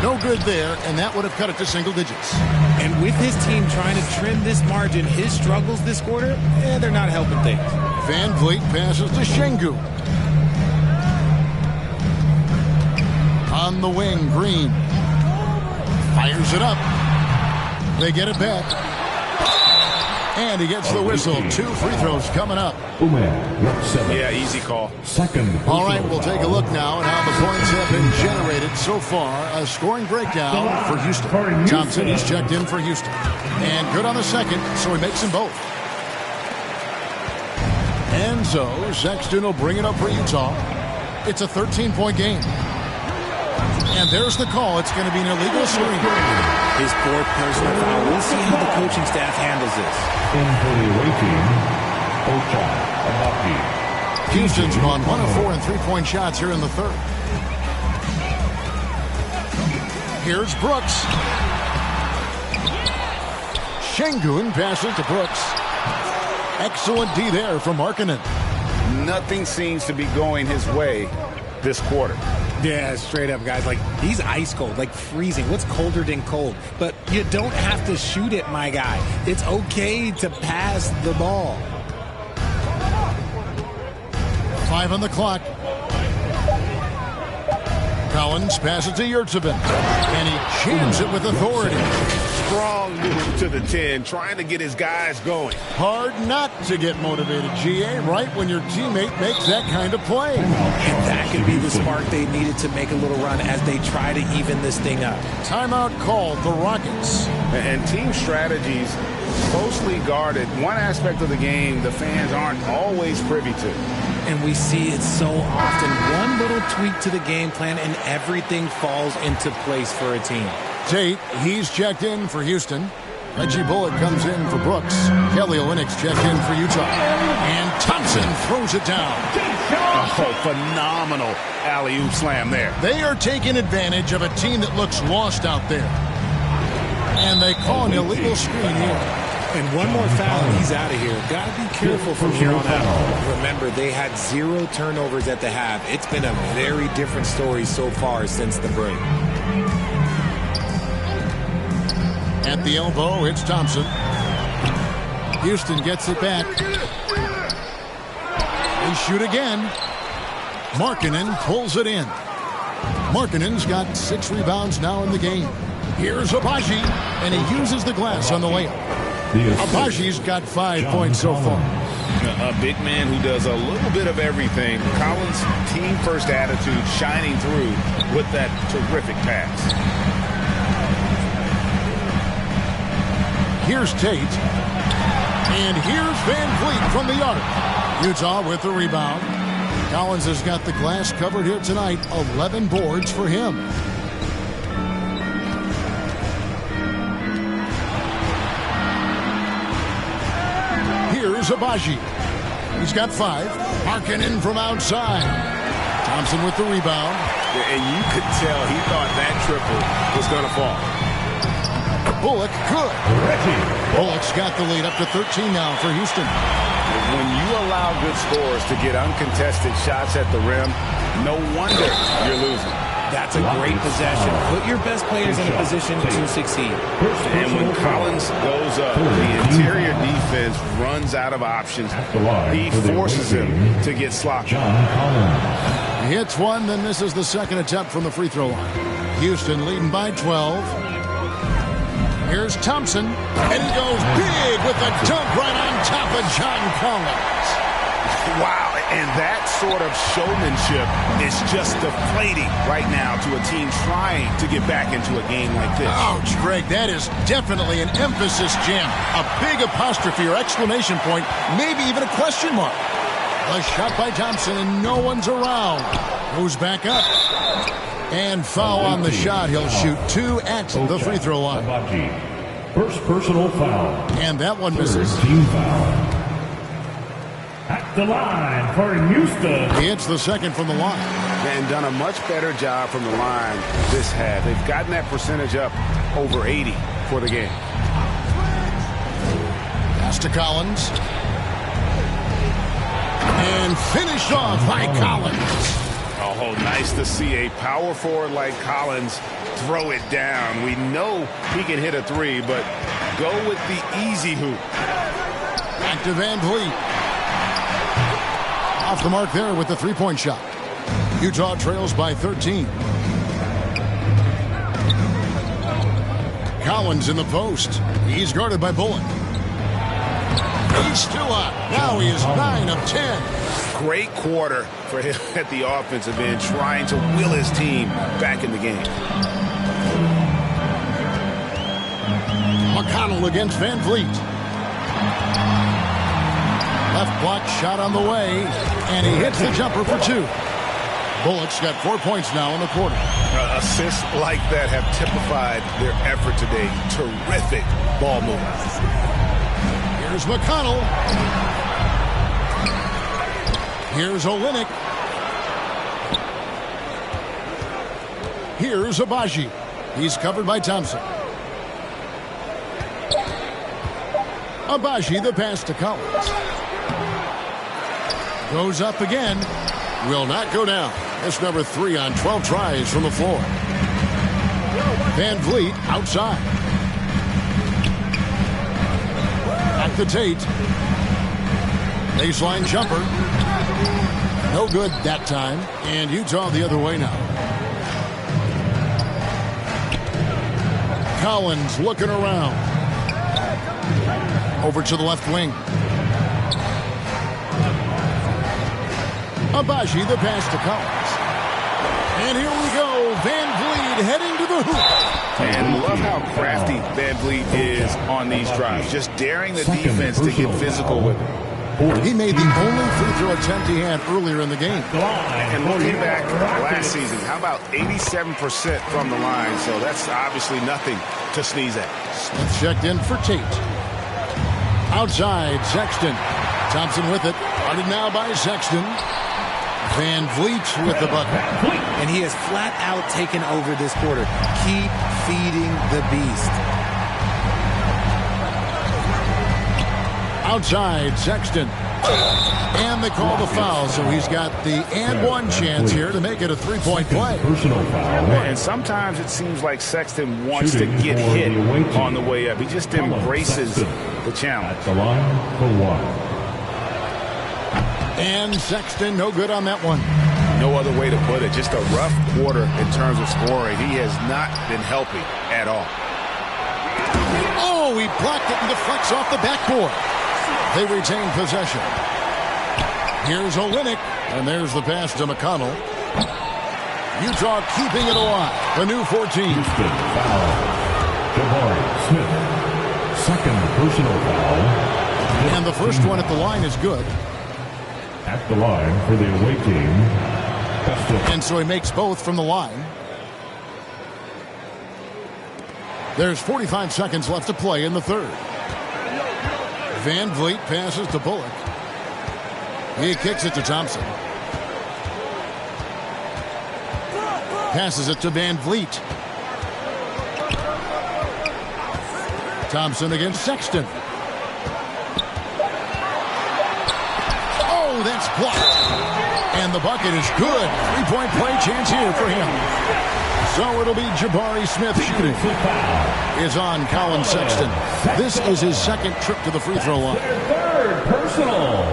No good there, and that would have cut it to single digits. And with his team trying to trim this margin, his struggles this quarter, they're not helping things. Van Vliet passes to Şengün. On the wing, Green. Fires it up. They get it back. And he gets the whistle. 2 free throws coming up. Yeah, easy call. All right, we'll take a look now at how the points have been generated so far. A scoring breakdown for Houston. Thompson is checked in for Houston. And good on the second, so he makes them both. And so Sexton will bring it up for Utah. It's a 13-point game. And there's the call. It's going to be an illegal screen. His 4th personal foul. We'll see how the coaching staff handles this. Houston's gone 1 of 4 in three-point shots here in the third. Here's Brooks. Şengün passes to Brooks. Excellent D there from Markkanen. Nothing seems to be going his way this quarter. Yeah, straight up, guys. Like, he's ice cold, like freezing. What's colder than cold? But you don't have to shoot it, my guy. It's okay to pass the ball. 5 on the clock. Collins passes to Yurtseven. And he jams it with authority. Strong move to the 10, trying to get his guys going. Hard not to get motivated, GA, right when your teammate makes that kind of play. And that could be the spark they needed to make a little run as they try to even this thing up. Timeout called the Rockets. And team strategies closely guarded. One aspect of the game the fans aren't always privy to. And we see it so often. One little tweak to the game plan and everything falls into place for a team. Tate, he's checked in for Houston. Reggie Bullock comes in for Brooks. Kelly Olynyk's checked in for Utah. And Thompson throws it down. Oh, phenomenal alley-oop slam there. They are taking advantage of a team that looks lost out there. And they call an illegal screen here. And one more foul and he's out of here. Got to be careful from here on out. Remember, they had 0 turnovers at the half. It's been a very different story so far since the break. At the elbow, it's Thompson. Houston gets it back. They shoot again. Markkanen pulls it in. Markkanen's got 6 rebounds now in the game. Here's Agbaji, and he uses the glass on the layup. Abaji's got 5 points so far. A big man who does a little bit of everything. Collins' team-first attitude shining through with that terrific pass. Here's Tate. And here's Van Vliet from the arc. Utah with the rebound. Collins has got the glass covered here tonight. 11 boards for him. Here's Abaji. He's got 5. Markkanen from outside. Thompson with the rebound. And you could tell he thought that triple was going to fall. Bullock, good. Bullock's got the lead up to 13 now for Houston. When you allow good scorers to get uncontested shots at the rim, no wonder you're losing. That's a great possession. Put your best players in a position to succeed. And when Collins goes up, the interior defense runs out of options. He forces him to get sloppy. He hits one, then misses the second attempt from the free throw line. Houston leading by 12. Here's Thompson, and he goes big with a dunk right on top of John Collins. Wow, and that sort of showmanship is just deflating right now to a team trying to get back into a game like this. Ouch, Greg, that is definitely an emphasis jam. A big apostrophe or exclamation point, maybe even a question mark. A shot by Thompson, and no one's around. Goes back up. And foul on the shot. He'll shoot 2 at the free throw line. First personal foul. And that one misses. Team foul. At the line for Houston. He hits the second from the line. And done a much better job from the line this half. They've gotten that percentage up over 80 for the game. Pass to Collins. And finished off by Collins. Oh, nice to see a power forward like Collins throw it down. We know he can hit a 3, but go with the easy hoop. Back to Van Vliet. Off the mark there with the 3-point shot. Utah trails by 13. Collins in the post. He's guarded by Bullock. He's still up. Now he is 9 of 10. Great quarter for him at the offensive end, trying to will his team back in the game. McConnell against Van Vliet. Left block shot on the way, and he hits the jumper for 2. Bullock's got 4 points now in the quarter. Assists like that have typified their effort today. Terrific ball movement. Here's McConnell. Here's Olynyk. Here's Abaji. He's covered by Thompson. Abaji, the pass to Collins. Goes up again. Will not go down. That's number 3 on 12 tries from the floor. Van Vliet outside. Back to Tate. Baseline jumper. No good that time. And Utah the other way now. Collins looking around. Over to the left wing. Abaji, the pass to Collins. And here we go. Van Vliet heading to the hoop. And love how crafty Van Vliet is on these drives. Just daring the defense to get physical with it. He made the only free throw attempt he had earlier in the game. And looking back last season, how about 87% from the line? So that's obviously nothing to sneeze at. Smith checked in for Tate. Outside, Sexton. Thompson with it. Guarded now by Sexton. Van Vliet with the bucket. And he has flat out taken over this quarter. Keep feeding the beast. Outside, Sexton. And they call the foul, so he's got the and one chance here to make it a 3-point play. And sometimes it seems like Sexton wants to get hit on the way up. He just embraces the challenge. The line for 1. And Sexton, no good on that one. No other way to put it. Just a rough quarter in terms of scoring. He has not been helping at all. Oh, he blocked it and deflects off the backboard. They retain possession. Here's Olynyk, and there's the pass to McConnell. Utah keeping it alive. The new 14. Houston foul. Jabari Smith. Second personal foul. And the first one at the line is good. At the line for the away team. And so he makes both from the line. There's 45 seconds left to play in the third. Van Vliet passes to Bullock. He kicks it to Thompson. Passes it to Van Vliet. Thompson against Sexton. Oh, that's blocked. And the bucket is good. 3-point play chance here for him. So it'll be Jabari Smith shooting. Is on Colin Sexton. This is his second trip to the free throw line. Third personal.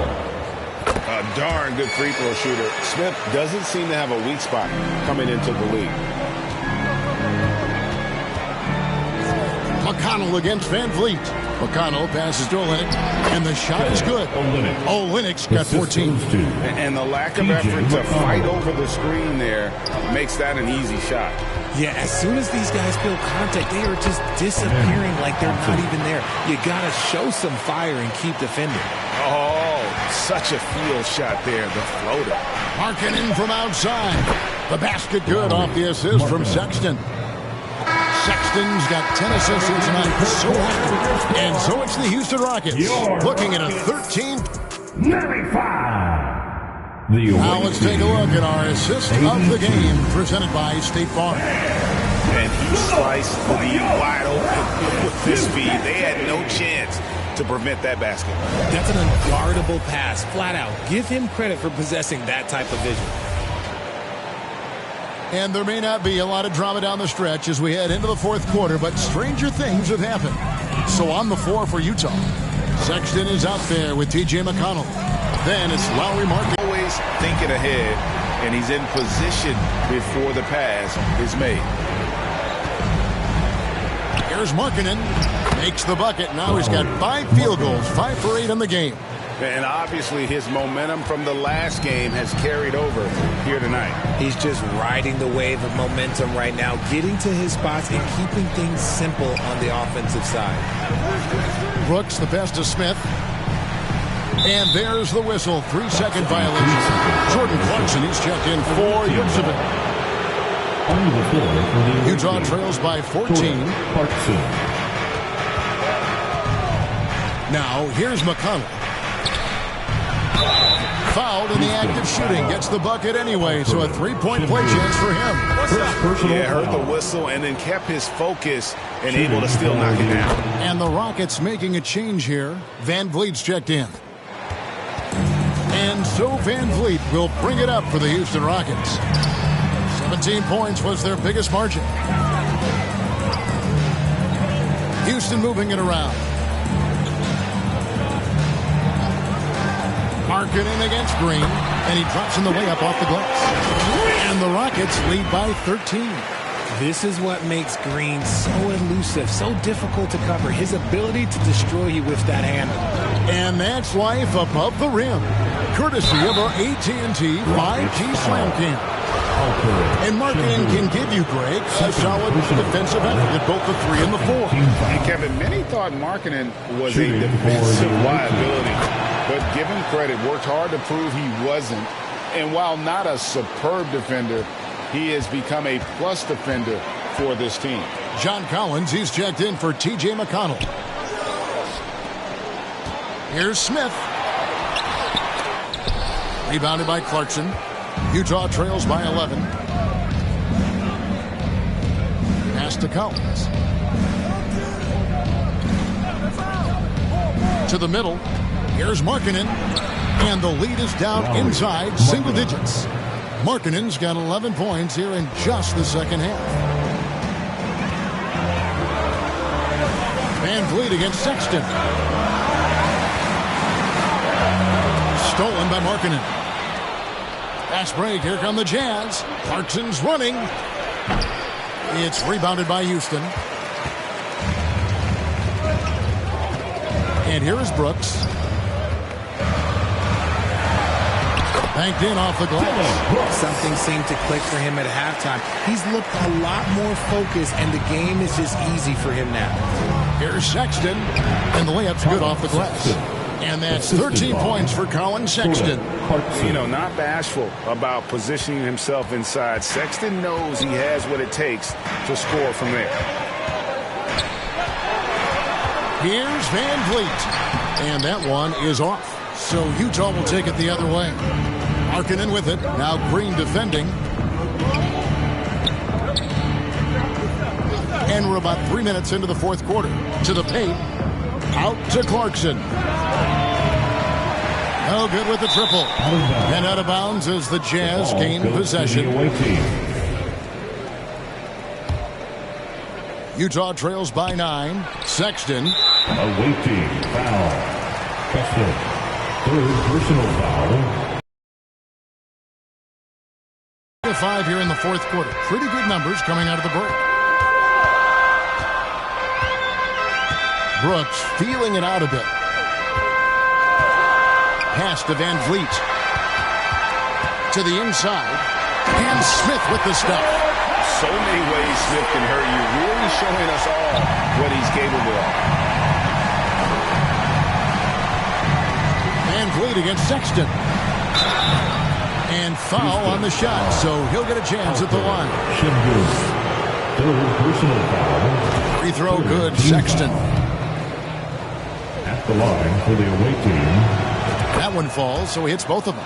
A darn good free throw shooter. Smith doesn't seem to have a weak spot coming into the league. McConnell against Van Vliet. McConnell passes to Olynyk, and the shot is good. Olynyk's got 14. And the lack of effort to fight over the screen there makes that an easy shot. Yeah, as soon as these guys feel contact, they are just disappearing like they're not even there. You got to show some fire and keep defending. Oh, such a field shot there, the floater. Markkanen from outside. The basket good off the assist from Sexton. Sexton's got 10 assists here tonight. So active. And so it's the Houston Rockets looking at a 13-95. Now let's take a look at our assist of the game presented by State Farm. And he sliced the wide open with this speed. They had no chance to prevent that basket. That's an unguardable pass, flat out. Give him credit for possessing that type of vision. And there may not be a lot of drama down the stretch as we head into the fourth quarter, but stranger things have happened. So on the floor for Utah, Sexton is out there with T.J. McConnell. Then it's Lowry Markkanen. Always thinking ahead, and he's in position before the pass is made. Here's Markkanen. Makes the bucket. Now he's got 5 field goals, 5 for 8 in the game. And obviously his momentum from the last game has carried over here tonight. He's just riding the wave of momentum right now, getting to his spots and keeping things simple on the offensive side. Brooks, the best of Smith. And there's the whistle. 3-second violation. Jordan Clarkson, he's checked in for Yurtseven. Utah trails by 14. Now, here's McConnell. Fouled in the act of shooting. Gets the bucket anyway, so a 3-point play chance for him. Yeah, heard the whistle and then kept his focus and able to still knock it down. And the Rockets making a change here. Van Vliet's checked in. And so Van Vliet will bring it up for the Houston Rockets. 17 points was their biggest margin. Houston moving it around. Markkanen against Green, and he drops in the layup off the glass. And the Rockets lead by 13. This is what makes Green so elusive, so difficult to cover. His ability to destroy you with that handle. And that's life above the rim, courtesy of our AT&T 5G Slam Cam. And Markkanen can give you, Greg, a solid defensive effort at both the 3 and the 4. And Kevin, many thought Markkanen was a defensive liability, but give him credit, worked hard to prove he wasn't. And while not a superb defender, he has become a plus defender for this team. John Collins, he's checked in for T.J. McConnell. Here's Smith. Rebounded by Clarkson. Utah trails by 11. Pass to Collins. To the middle. Here's Markkanen. And the lead is down inside single digits. Markkanen's got 11 points here in just the second half. Van Vliet against Sexton. Stolen by Markkanen. Fast break. Here come the Jazz. Clarkson's running. It's rebounded by Houston. And here is Brooks. Banked in off the glass. Something seemed to click for him at halftime. He's looked a lot more focused, and the game is just easy for him now. Here's Sexton, and the layup's good off the glass. And that's 13 points for Colin Sexton. You know, not bashful about positioning himself inside. Sexton knows he has what it takes to score from there. Here's Van Vliet. And that one is off. So Utah will take it the other way. Markkanen with it. Now Green defending. And we're about 3 minutes into the fourth quarter. To the paint. Out to Clarkson. No good with the triple. And out of bounds as the Jazz gain possession. Utah trails by 9. Sexton. Awaiting foul. Sexton. Third personal foul. 5 here in the fourth quarter. Pretty good numbers coming out of the break. Brooks feeling it out a bit. Pass to Van Vliet. To the inside. And Smith with the stuff. So many ways Smith can hurt you. Really showing us all what he's capable of. Van Vliet against Sexton. And foul on the shot, so he'll get a chance at the line. Third personal foul. Free throw good, Sexton. At the line for the away team. That one falls, so he hits both of them.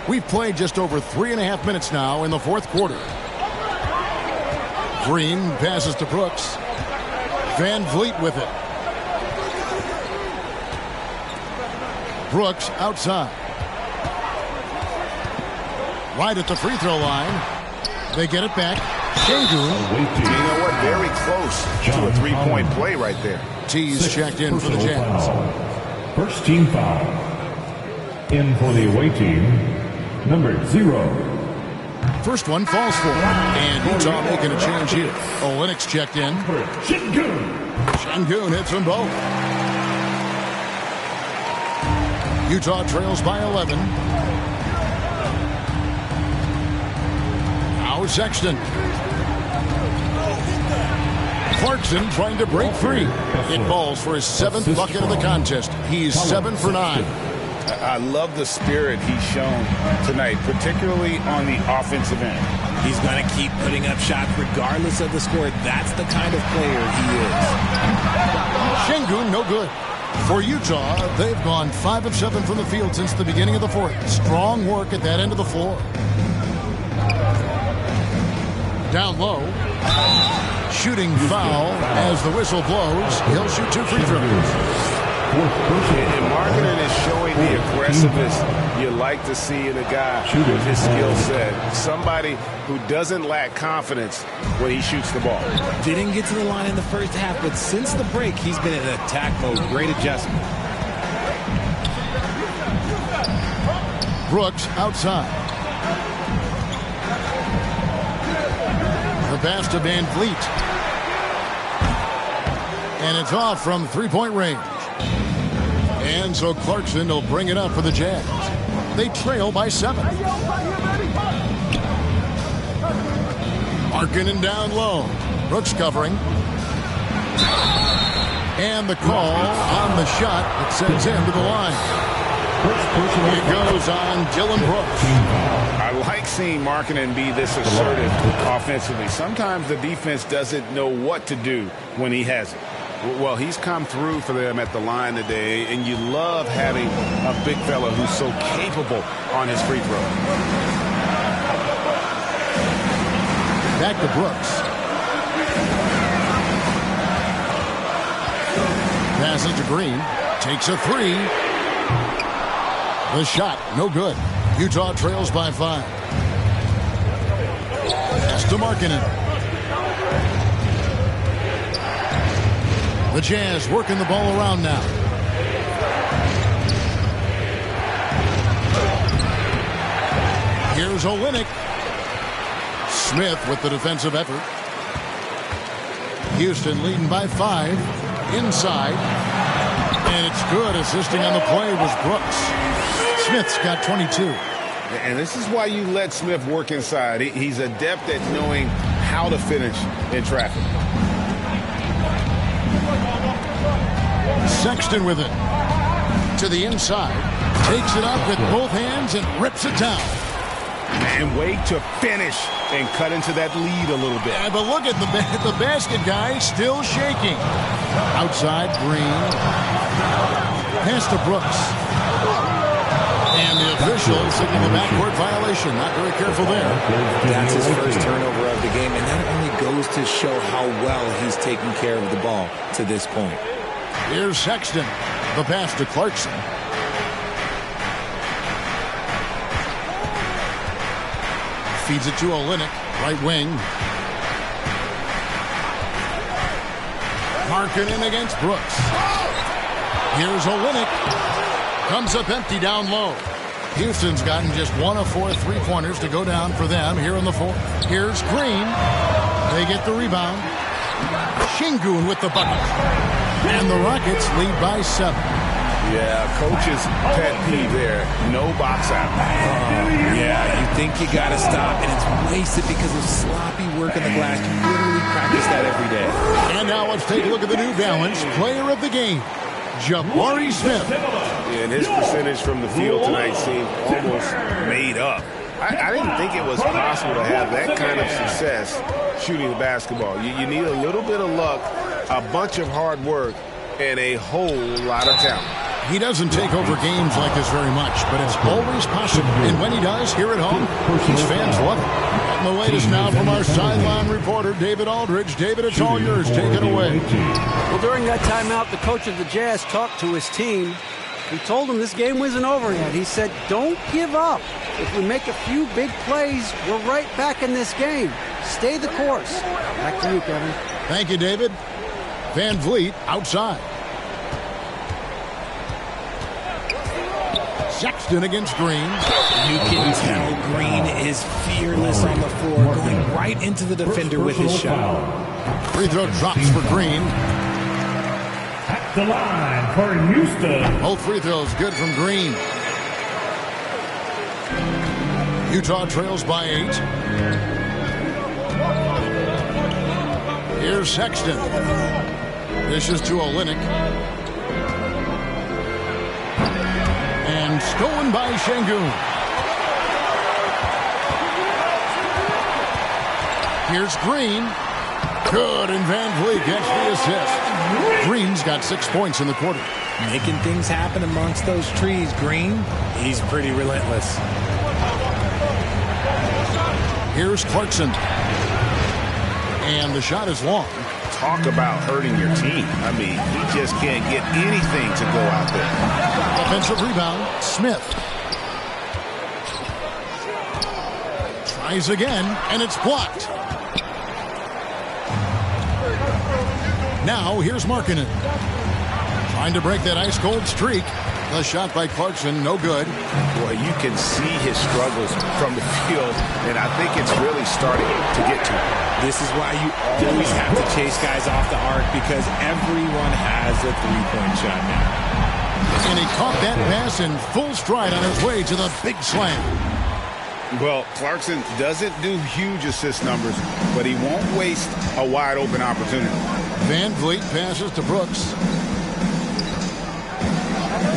We've played just over 3.5 minutes now in the fourth quarter. Green passes to Brooks. Van Vliet with it. Brooks outside. Right at the free throw line. They get it back. Şengün. You know what? Very close to a three-point play right there. T's checked in for the Jazz. First team foul. In for the away team, number 0. First one falls for him. And Utah making a change here. Olenek's checked in. Şengün hits them both. Utah trails by 11. Now Sexton. Clarkson trying to break free. It falls for his 7th bucket of the contest. He's 7 for 9. I love the spirit he's shown tonight, particularly on the offensive end. He's going to keep putting up shots regardless of the score. That's the kind of player he is. Şengün no good. For Utah, they've gone 5 of 7 from the field since the beginning of the fourth. Strong work at that end of the floor. Down low. Shooting foul as the whistle blows. He'll shoot 2 free throws. And Markkanen is showing the aggressiveness you like to see in a guy with his skill set. Somebody who doesn't lack confidence when he shoots the ball. Didn't get to the line in the first half, but since the break, he's been in attack mode. Great adjustment. Brooks outside. The pass to Van Vliet. And it's off from three-point range. And so Clarkson will bring it up for the Jazz. They trail by 7. Markkanen down low. Brooks covering. And the call on the shot that sends him to the line. It goes on Dylan Brooks. I like seeing Markkanen be this assertive offensively. Sometimes the defense doesn't know what to do when he has it. Well, he's come through for them at the line today, and you love having a big fella who's so capable on his free throw. Back to Brooks. Passes to Green. Takes a 3. The shot, no good. Utah trails by 5. Pass to Markkanen. The Jazz working the ball around now. Here's Olynyk. Smith with the defensive effort. Houston leading by 5. Inside. And it's good. Assisting on the play was Brooks. Smith's got 22. And this is why you let Smith work inside. He's adept at knowing how to finish in traffic. Sexton with it. To the inside. Takes it up with both hands and rips it down. And way to finish and cut into that lead a little bit. Yeah, but look at the basket guy still shaking. Outside, Green. Pass to Brooks. And the official signaling a backcourt violation. Not very careful there. That's his first turnover of the game, and that only goes to show how well he's taking care of the ball to this point. Here's Sexton. The pass to Clarkson. Feeds it to Olynyk, right wing. Markkanen against Brooks. Here's Olynyk. Comes up empty down low. Houston's gotten just 1 of 4 3-pointers to go down for them here in the fourth. Here's Green. They get the rebound. Şengün with the bucket. And the Rockets lead by 7. Yeah, coach's pet peeve there. No box out. Yeah, you think you got to stop, and it's wasted because of sloppy work on the glass. You literally practice that every day. And now let's take a look at the New Balance player of the game, Jabari Smith. And his percentage from the field tonight seemed almost made up. I didn't think it was possible to have that kind of success shooting the basketball. You need a little bit of luck, a bunch of hard work, and a whole lot of talent. He doesn't take over games like this very much, but it's always possible. And when he does, here at home, his fans love it. And the latest now from our sideline reporter, David Aldridge. David, it's all yours. Take it away. Well, during that timeout, the coach of the Jazz talked to his team. He told them this game wasn't over yet. He said, don't give up. If we make a few big plays, we're right back in this game. Stay the course. Back to you, Kevin. Thank you, David. Van Vliet outside. Sexton against Green. You can tell Green is fearless on the floor, going right into the defender with his shot. Free throw drops for Green. At the line for Houston. Both free throws good from Green. Utah trails by 8. Here's Sexton. Dishes to Olynyk. And stolen by Şengün. Here's Green. Good, and Van Vliet gets the assist. Green's got 6 points in the quarter. Making things happen amongst those trees. Green, he's pretty relentless. Here's Clarkson. And the shot is long. Talk about hurting your team. I mean, he just can't get anything to go out there. Offensive rebound, Smith. Tries again, and it's blocked. Now, here's Markkanen. Trying to break that ice-cold streak. The shot by Clarkson, no good. Boy, you can see his struggles from the field, and I think it's really starting to get to him. This is why you always have to chase guys off the arc, because everyone has a three-point shot now. And he caught that pass in full stride on his way to the big slam. Well, Clarkson doesn't do huge assist numbers, but he won't waste a wide-open opportunity. Van Vliet passes to Brooks.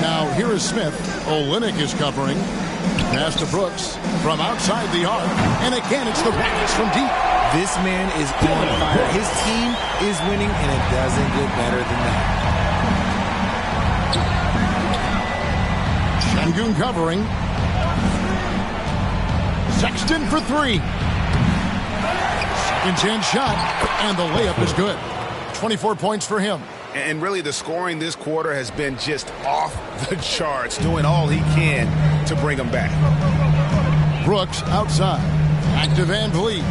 Now, here is Smith. Olynyk is covering. Pass to Brooks from outside the arc. And again, it's the Rockets from deep. This man is on fire. His team is winning, and it doesn't get better than that. Şengün covering. Sexton for 3. Second chance shot. And the layup is good. 24 points for him. And really, the scoring this quarter has been just off the charts, doing all he can to bring them back. Brooks outside. Back to Van Vliet.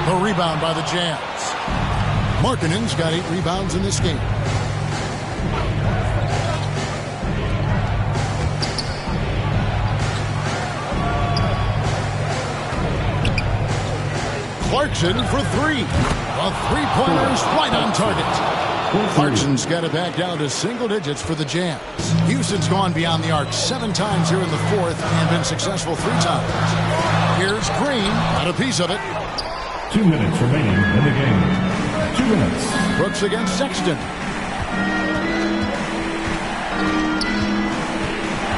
The rebound by the Jazz. Markkanen's got 8 rebounds in this game. Clarkson for 3. The three-pointer's right on target. Clarkson's got it back down to single digits for the Jazz. Houston's gone beyond the arc 7 times here in the fourth and been successful 3 times. Here's Green, got a piece of it. 2 minutes remaining in the game. 2 minutes. Brooks against Sexton.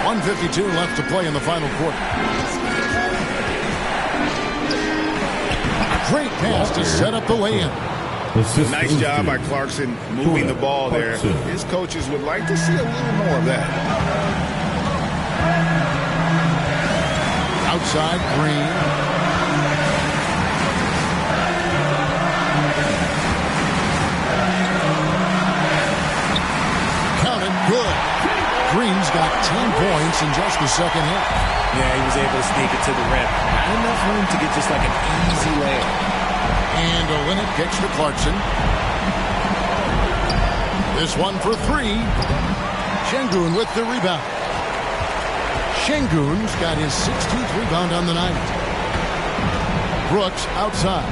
1:52 left to play in the final quarter. Great pass to set up the lay-in. Nice job by Clarkson moving the ball there. His coaches would like to see a little more of that. Outside, Green. Counted, good. Green's got 10 points in just the second half. Yeah, he was able to sneak it to the rim. Not enough room to get just like an easy layup. And Olynyk kicks to Clarkson. This one for 3. Şengün with the rebound. Şengün's got his 16th rebound on the night. Brooks outside.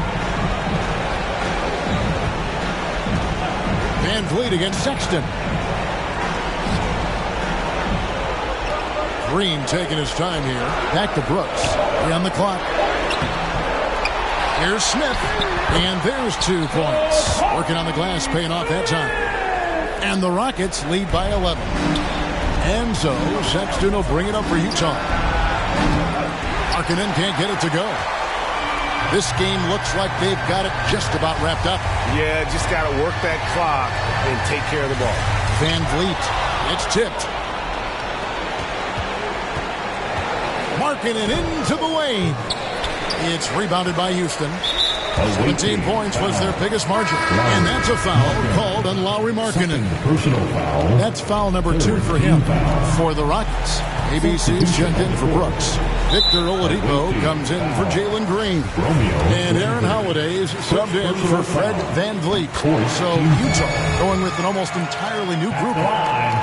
Van Vliet against Sexton. Green taking his time here. Back to Brooks. On the clock. Here's Smith. And there's 2 points. Working on the glass, paying off that time. And the Rockets lead by 11. And so Sexton will bring it up for Utah. Markkanen can't get it to go. This game looks like they've got it just about wrapped up. Yeah, just got to work that clock and take care of the ball. Van Vliet. It's tipped. Markkanen into the lane. It's rebounded by Houston. 17 points was their biggest margin. And that's a foul called on Lauri Markkanen. Personal foul. That's foul number 2 for him. For the Rockets, ABC's checked in for Brooks. Victor Oladipo comes in for Jalen Green. And Aaron Holiday's subbed in for Fred Van Vliet. So Utah going with an almost entirely new group.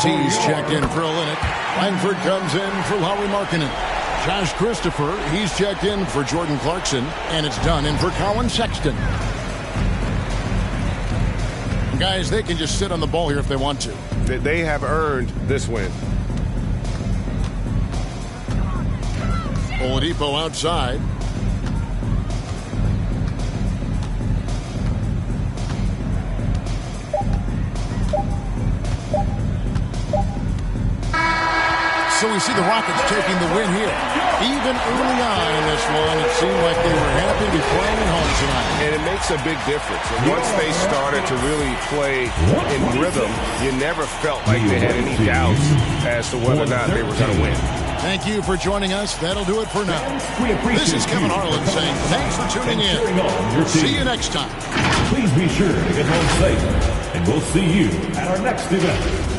T's checked in for Olynyk. Langford comes in for Lauri Markkanen. Josh Christopher, he's checked in for Jordan Clarkson, and it's done in for Colin Sexton. Guys, they can just sit on the ball here if they want to. They have earned this win. Oladipo outside. So we see the Rockets taking the win here. Even early on in this one, it seemed like they were happy to be playing at home tonight. And it makes a big difference. And once they started to really play in rhythm, you never felt like they had any doubts as to whether or not they were going to win. Thank you for joining us. That'll do it for now. This is Kevin Harlan saying thanks for tuning in. See you next time. Please be sure to get home safe, and we'll see you at our next event.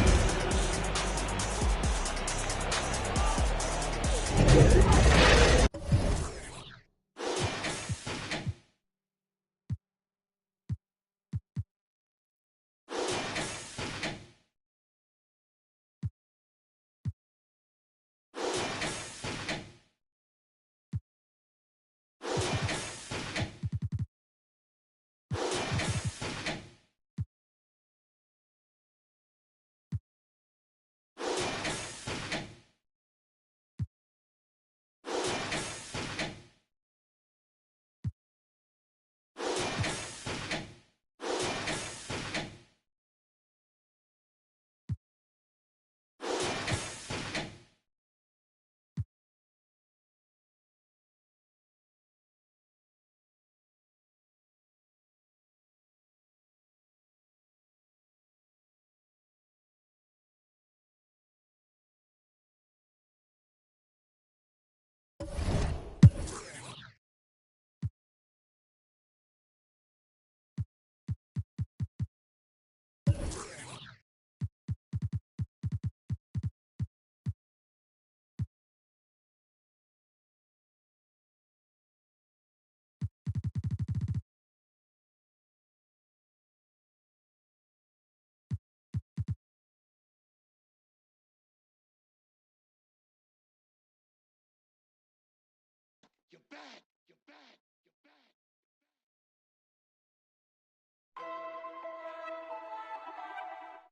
You're back.